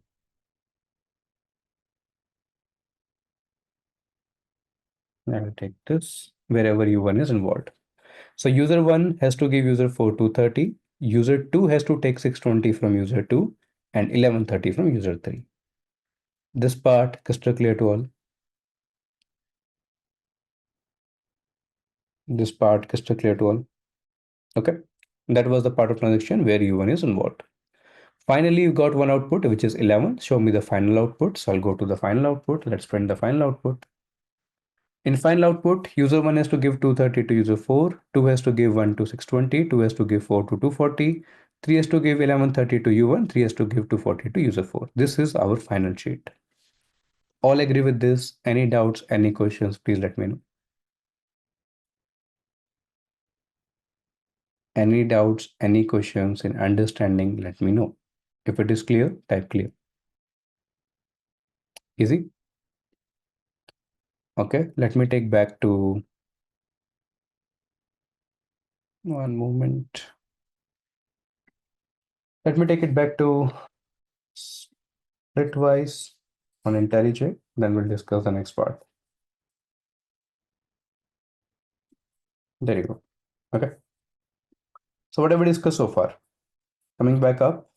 Speaker 1: I'll take this wherever U1 is involved. So user 1 has to give user 4 230. User 2 has to take 620 from user 2 and 1130 from user 3. This part crystal clear to all. This part crystal clear to all. Okay. That was the part of transaction where U1 is involved. Finally, you got one output, which is 11. Show me the final output. So I'll go to the final output. Let's print the final output. In final output, user 1 has to give 230 to user 4, 2 has to give 1 to 620, 2 has to give 4 to 240, 3 has to give 1130 to U1, 3 has to give 240 to user 4. This is our final sheet. All agree with this? Any doubts, any questions, please let me know. Any doubts, any questions in understanding, let me know. If it is clear, type clear. Easy? Okay, let me take back to one moment. Let me take it back to Splitwise on IntelliJ, then we'll discuss the next part. There you go. Okay. So what have we discussed so far? Coming back up,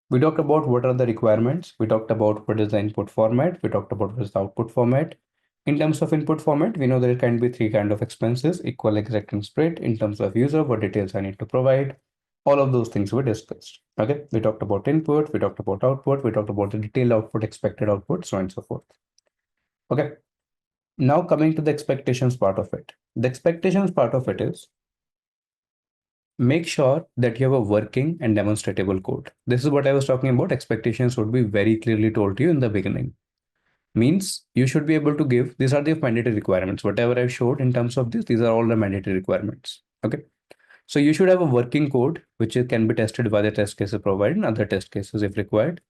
Speaker 1: we talked about what are the requirements. We talked about what is the input format. We talked about what is the output format. In terms of input format, we know there can be three kinds of expenses: equal, exact, and split. In terms of user, what details I need to provide. All of those things we discussed. Okay. We talked about input. We talked about output. We talked about the detailed output, expected output, so on and so forth. Okay. Now coming to the expectations part of it. The expectations part of it is make sure that you have a working and demonstratable code. This is what I was talking about. Expectations would be very clearly told to you in the beginning. Means you should be able to give, these are the mandatory requirements. Whatever I've showed in terms of this, these are all the mandatory requirements. Okay. So you should have a working code, which can be tested by the test cases provided and other test cases if required.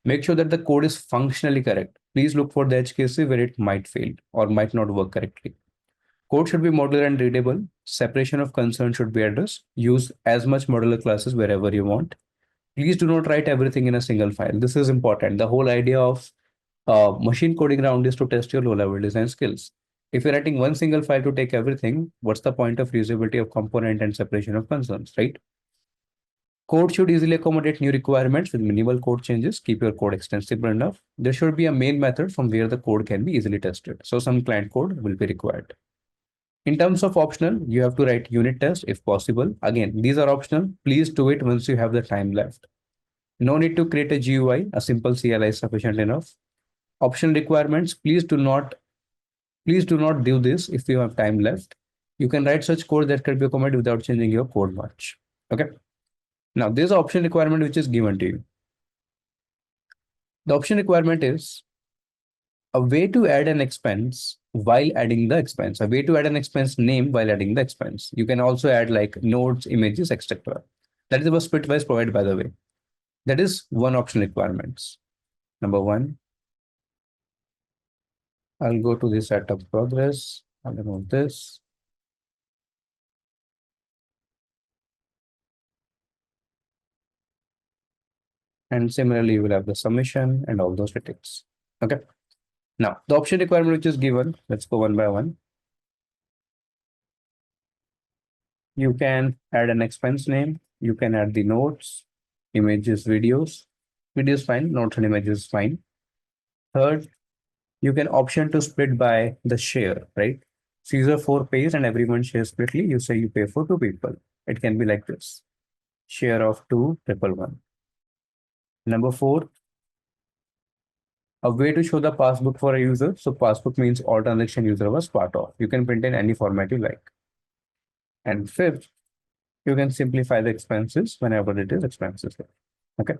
Speaker 1: Make sure that the code is functionally correct. Please look for the edge cases where it might fail or might not work correctly. Code should be modular and readable. Separation of concern should be addressed. Use as much modular classes wherever you want. Please do not write everything in a single file. This is important. The whole idea of machine coding round is to test your low-level design skills. If you're writing one single file to take everything, what's the point of reusability of component and separation of concerns, right? Code should easily accommodate new requirements with minimal code changes. Keep your code extensible enough. There should be a main method from where the code can be easily tested. So some client code will be required. In terms of optional, you have to write unit test if possible. Again, these are optional. Please do it once you have the time left. No need to create a GUI. A simple CLI is sufficient enough. Optional requirements, please do not do this if you have time left. You can write such code that can be accommodated without changing your code much. Okay. Now, there's an option requirement which is given to you. The option requirement is a way to add an expense while adding the expense, a way to add an expense name while adding the expense. You can also add like nodes, images, etc. That is what Splitwise provided, by the way. That is one option requirements. Number one, I'll go to the setup progress. I'll remove this. And similarly, you will have the summation and all those critics. Okay. Now, the option requirement which is given, let's go one by one. You can add an expense name. You can add the notes, images, videos. Videos fine, notes and images fine. Third, you can option to split by the share, right? So user 4 pays and everyone shares splitly. You say you pay for 2 people. It can be like this. Share of 2,111. Number 4, a way to show the passbook for a user. So passbook means all transaction user was part of. You can print in any format you like. And fifth, you can simplify the expenses whenever it is expenses. Okay.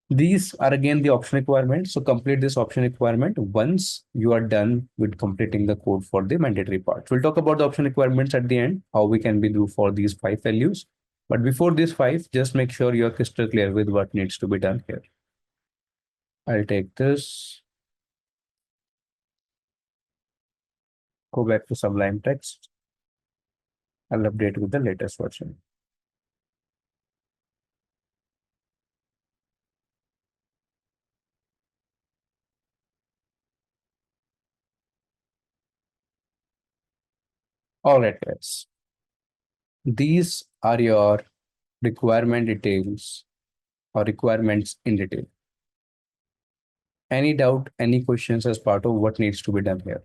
Speaker 1: These are again the option requirements. So complete this option requirement once you are done with completing the code for the mandatory part. We'll talk about the option requirements at the end, how we can be do for these 5 values. But before these 5, just make sure you're crystal clear with what needs to be done here. I'll take this, go back to Sublime Text. I'll update with the latest version. All right, guys. These are your requirement details or requirements in detail. Any doubt, any questions as part of what needs to be done here?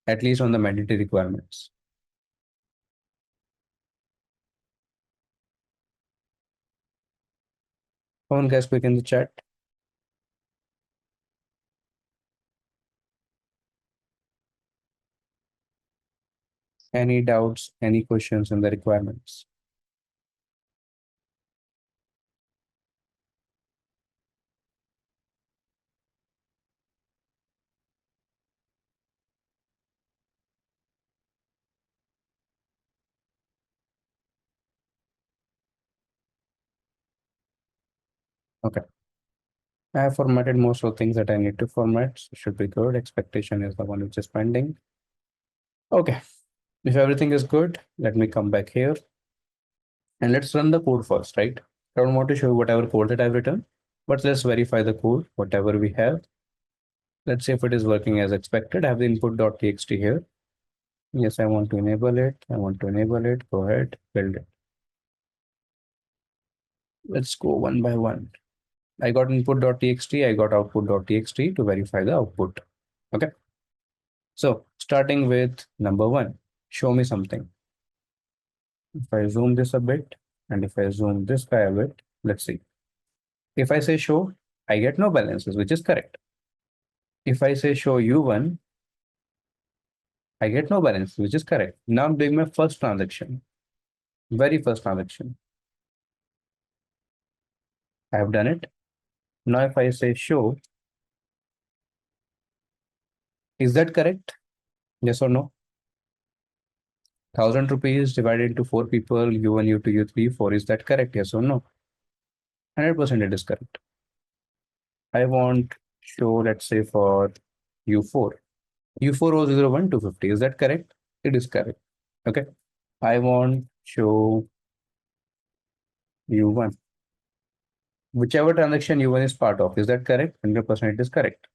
Speaker 1: At least on the mandatory requirements. Come on, guys, quick in the chat. Any doubts, any questions on the requirements? Okay. I have formatted most of the things that I need to format. So should be good. Expectation is the one which is pending. Okay. If everything is good, let me come back here. And let's run the code first, right? I don't want to show you whatever code that I've written, but let's verify the code, whatever we have. Let's see if it is working as expected. I have the input.txt here. Yes, I want to enable it. I want to enable it. Go ahead, build it. Let's go one by one. I got input.txt. I got output.txt to verify the output. Okay. So starting with number 1, show me something. If I zoom this a bit and if I zoom this guy a bit, let's see. If I say show, I get no balances, which is correct. If I say show U1, I get no balance, which is correct. Now I'm doing my first transaction, very first transaction. I have done it. Now if I say show, is that correct? Yes or no? 1,000 rupees divided into 4 people, U1, U2, U3, 4. Is that correct? Yes or no? 100% it is correct. I want show, let's say for U4. U4001 250. Is that correct? It is correct. Okay. I want show U1. Whichever transaction U1 is part of. Is that correct? 100% it is correct.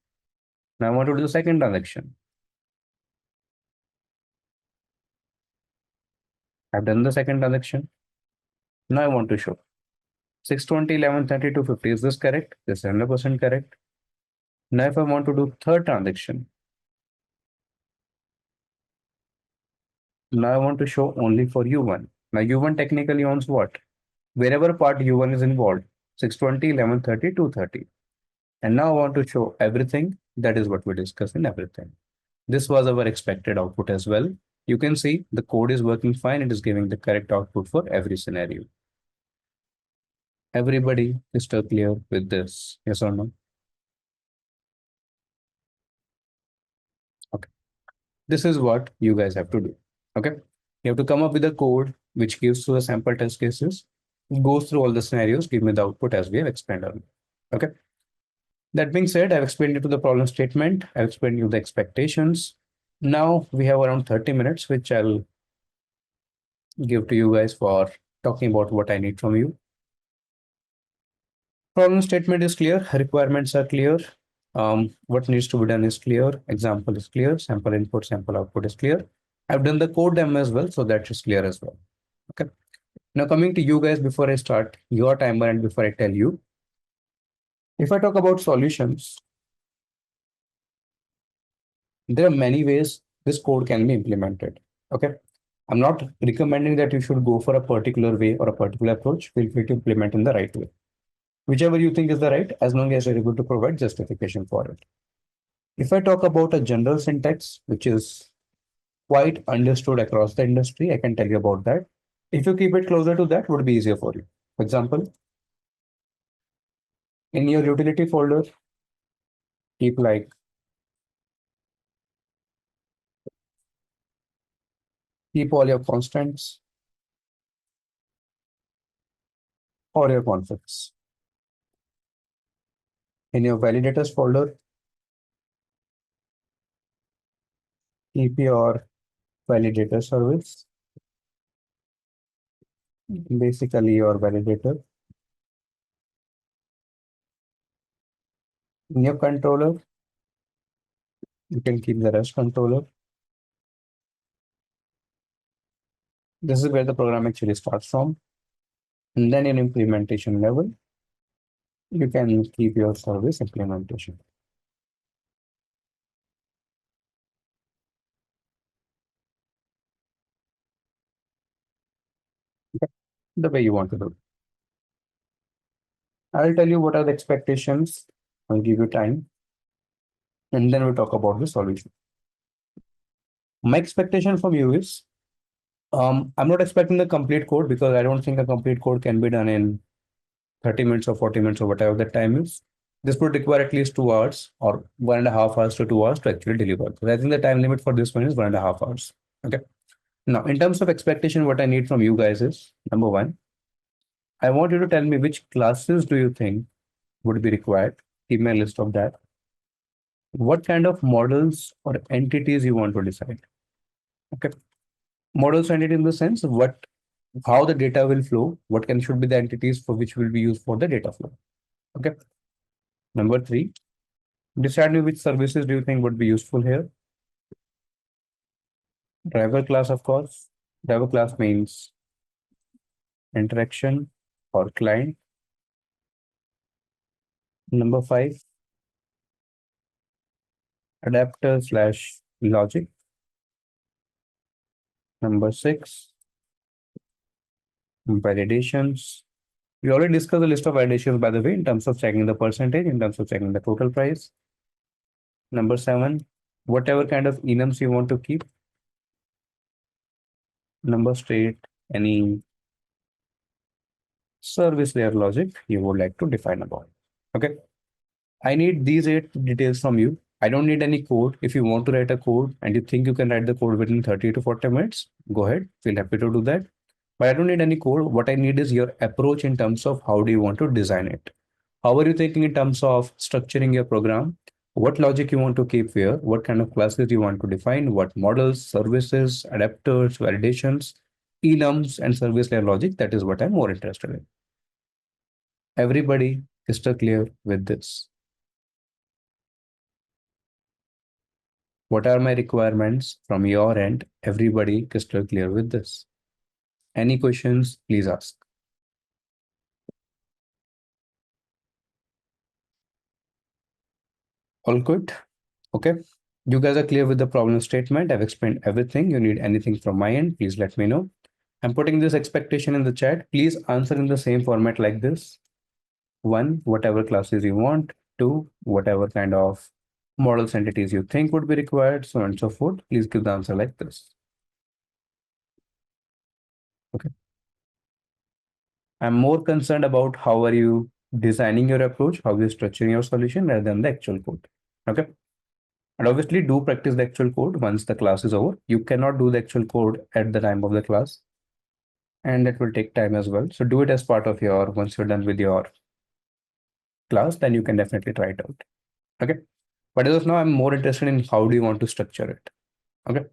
Speaker 1: Now I want to do the second transaction. I've done the second transaction. Now I want to show 620, 1130, 250. Is this correct? This is 100% correct. Now if I want to do third transaction, now I want to show only for U1. Now U1 technically owns what? Wherever part U1 is involved, 620, 1130, 230. And now I want to show everything. That is what we discussed in everything. This was our expected output as well. You can see the code is working fine. It is giving the correct output for every scenario. Everybody is still clear with this? Yes or no? Okay. This is what you guys have to do. Okay. You have to come up with a code which gives you a sample test cases, goes through all the scenarios, give me the output as we have explained earlier. Okay. That being said, I've explained you to the problem statement. I've explained you the expectations. Now we have around 30 minutes, which I'll give to you guys for talking about what I need from you. Problem statement is clear. Requirements are clear. What needs to be done is clear. Example is clear. Sample input, sample output is clear. I've done the code demo as well, so that is clear as well. Okay. Now coming to you guys, before I start your timer and before I tell you, if I talk about solutions, there are many ways this code can be implemented. Okay. I'm not recommending that you should go for a particular way or a particular approach. Feel free to implement in the right way. Whichever you think is the right, as long as you're able to provide justification for it. If I talk about a general syntax, which is quite understood across the industry, I can tell you about that. If you keep it closer to that, would be easier for you. For example, in your utility folder, keep like keep all your constants or your configs. In your validators folder, keep your validator service, basically your validator. In your controller, you can keep the rest controller. This is where the program actually starts from. And then in implementation level, you can keep your service implementation. The way you want to do it. I'll tell you what are the expectations. I'll give you time. And then we'll talk about the solution. My expectation from you is, I'm not expecting the complete code because I don't think a complete code can be done in 30 minutes or 40 minutes or whatever the time is. This would require at least 2 hours or 1.5 hours to 2 hours to actually deliver. So I think the time limit for this one is 1.5 hours. Okay. Now, in terms of expectation, what I need from you guys is, number one, I want you to tell me which classes do you think would be required. Give me a list of that. What kind of models or entities you want to decide. Okay. Models entity in the sense how the data will flow, what can should be the entities for which will be used for the data flow. Okay. Number three, decide me which services do you think would be useful here. Driver class, of course. Driver class means interaction or client. Number five, adapter slash logic. Number six, validations. We already discussed the list of validations, by the way, in terms of checking the percentage, in terms of checking the total price. Number seven, whatever kind of enums you want to keep. Number eight, any service layer logic you would like to define about. Okay. I need these 8 details from you. I don't need any code. If you want to write a code and you think you can write the code within 30 to 40 minutes, go ahead. Feel happy to do that. But I don't need any code. What I need is your approach in terms of how do you want to design it. How are you thinking in terms of structuring your program? what logic you want to keep here, what kind of classes you want to define, what models, services, adapters, validations, enums, and service layer logic. That is what I'm more interested in. Everybody crystal clear with this. What are my requirements from your end? Everybody crystal clear with this. Any questions, please ask. All good? Okay. You guys are clear with the problem statement. I've explained everything. You need anything from my end, please let me know. I'm putting this expectation in the chat. Please answer in the same format like this. One, whatever classes you want. Two, whatever kind of models entities you think would be required, so on and so forth. Please give the answer like this. Okay. I'm more concerned about how are you designing your approach, how you're structuring your solution rather than the actual code. Okay. And obviously do practice the actual code once the class is over. You cannot do the actual code at the time of the class, and that will take time as well. So do it as part of your, once you're done with your class, then you can definitely try it out. Okay. But as of now, I'm more interested in how do you want to structure it. Okay.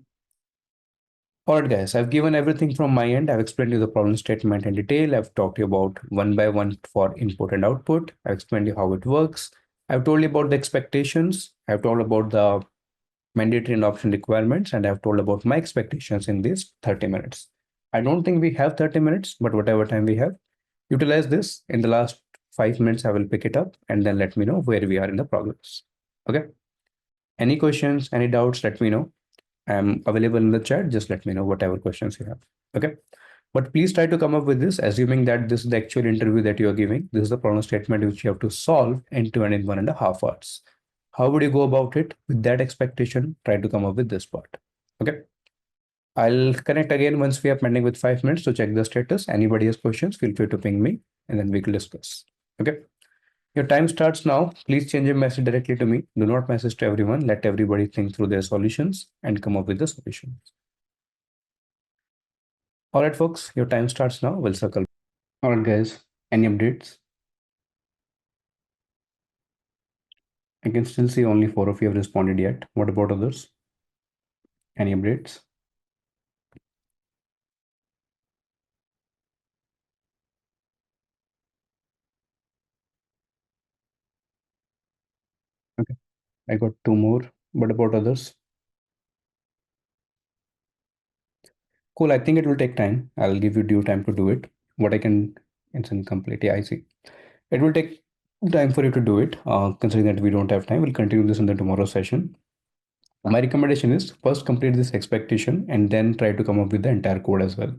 Speaker 1: All right, guys, I've given everything from my end. I've explained you the problem statement in detail. I've talked you about one by one for input and output. I've explained you how it works. I've told you about the expectations. I've told about the mandatory and option requirements, and I've told about my expectations in these 30 minutes. I don't think we have 30 minutes, but whatever time we have, utilize this. In the last 5 minutes, I will pick it up and then let me know where we are in the progress. Okay. Any questions, any doubts, let me know. I'm available in the chat. Just let me know whatever questions you have. Okay. But please try to come up with this, assuming that this is the actual interview that you are giving. This is the problem statement which you have to solve end to end in 1.5 hours. How would you go about it? With that expectation, try to come up with this part. Okay. I'll connect again once we are pending with 5 minutes to check the status. Anybody has questions, feel free to ping me and then we will discuss. Okay. Your time starts now. Please change your message directly to me. Do not message to everyone. Let everybody think through their solutions and come up with the solutions. All right, folks, your time starts now. We'll circle. All right, guys, any updates? I can still see only 4 of you have responded yet. What about others? Any updates? Okay, I got 2 more. What about others? Cool, I think it will take time. I'll give you due time to do it. What I can, it's incomplete. Yeah, I see. It will take time for you to do it. Considering that we don't have time, we'll continue this in the tomorrow session. My recommendation is first complete this expectation and then try to come up with the entire code as well.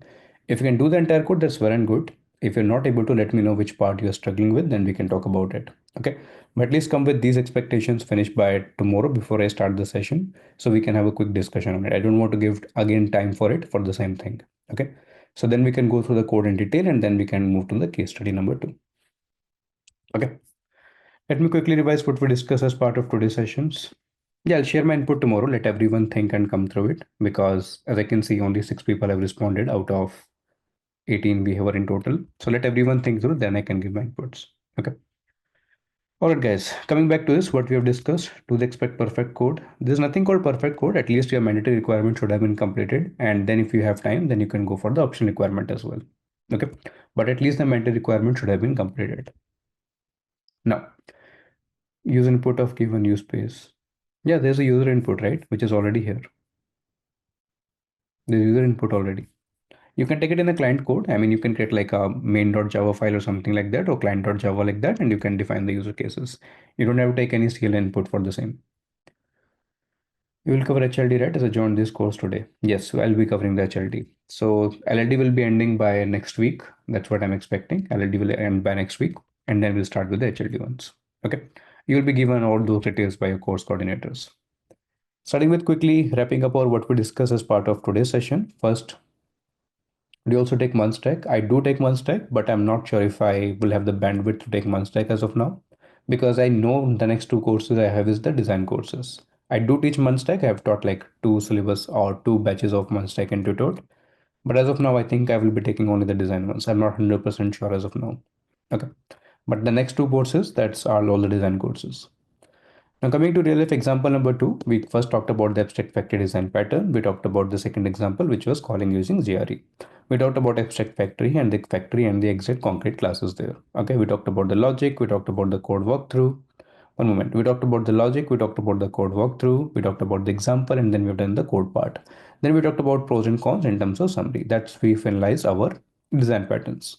Speaker 1: If you can do the entire code, that's well and good. If you're not able to, let me know which part you're struggling with, then we can talk about it. Okay. But at least come with these expectations finished by tomorrow before I start the session so we can have a quick discussion on it. I don't want to give again time for it for the same thing. Okay. So then we can go through the code in detail and then we can move to the case study number 2. Okay. Let me quickly revise what we discussed as part of today's sessions. Yeah, I'll share my input tomorrow. Let everyone think and come through it because as I can see, only 6 people have responded out of 18 we have in total. So let everyone think through, then I can give my inputs. Okay. All right, guys, coming back to this, what we have discussed, do they expect perfect code? There's nothing called perfect code. At least your mandatory requirement should have been completed. And then if you have time, then you can go for the option requirement as well. Okay. But at least the mandatory requirement should have been completed. Now, use input of given use space. Yeah, there's a user input, right? Which is already here. There's user input already. You can take it in the client code. I mean, you can create like a main.java file or something like that, or client.java like that, and you can define the user cases. You don't have to take any CL input for the same. You will cover HLD, right? As I joined this course today. Yes, so I'll be covering the HLD. So LLD will be ending by next week. That's what I'm expecting. LLD will end by next week, and then we'll start with the HLD ones. Okay. You'll be given all those details by your course coordinators. Starting with quickly wrapping up or what we discussed as part of today's session. First, do you also take Munstack? I do take Munstack, but I'm not sure if I will have the bandwidth to take Munstack as of now, because I know the next 2 courses I have is the design courses. I do teach Munstack. I have taught like 2 syllabus or 2 batches of Munstack and Tutort, but as of now, I think I will be taking only the design ones. I'm not 100% sure as of now. Okay, but the next 2 courses, that's all the design courses. Now coming to real life example number two, we first talked about the abstract factory design pattern. We talked about the second example, which was calling using GRE. We talked about abstract factory and the exact concrete classes there. Okay, we talked about the logic, we talked about the code walkthrough. One moment, we talked about the logic, we talked about the code walkthrough, we talked about the example, and then we've done the code part. Then we talked about pros and cons in terms of summary. That's we finalize our design patterns.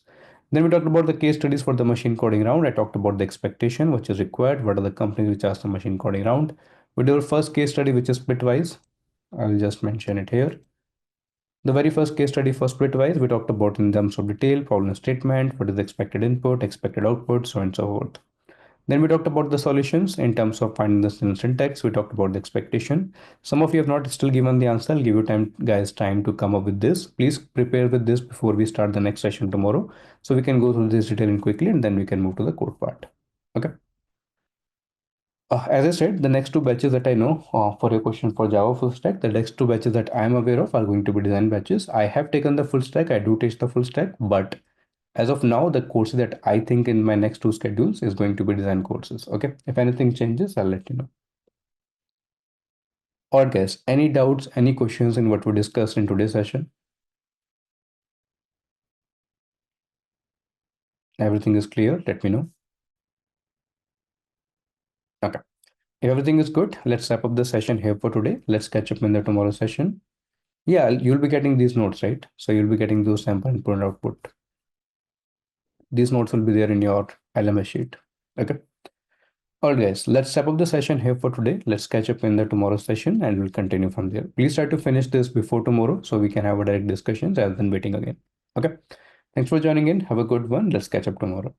Speaker 1: Then we talked about the case studies for the machine coding round. I talked about the expectation, which is required. What are the companies which ask the machine coding round? We did our first case study, which is Splitwise. I'll just mention it here. The very first case study for Splitwise, we talked about in terms of detail, problem statement, what is the expected input, expected output, so on and so forth. Then we talked about the solutions in terms of finding the syntax. We talked about the expectation. Some of you have not still given the answer. I'll give you time, guys, time to come up with this. Please prepare with this before we start the next session tomorrow. So we can go through this detailing quickly and then we can move to the code part. Okay. As I said, the next two batches that I know for your question for Java full stack, the next two batches that I am aware of are going to be design batches. I have taken the full stack. I do teach the full stack, but as of now, the courses that I think in my next two schedules is going to be design courses. Okay. If anything changes, I'll let you know. All right, guys, any doubts, any questions in what we discussed in today's session? Everything is clear? Let me know. Okay. If everything is good, let's wrap up the session here for today. Let's catch up in the tomorrow session. Yeah, you'll be getting these notes, right? So you'll be getting those sample input and output. These notes will be there in your LMS sheet. Okay. All right, guys, let's wrap up the session here for today. Let's catch up in the tomorrow session and we'll continue from there. Please try to finish this before tomorrow so we can have a direct discussion rather than waiting again. Okay. Thanks for joining in. Have a good one. Let's catch up tomorrow.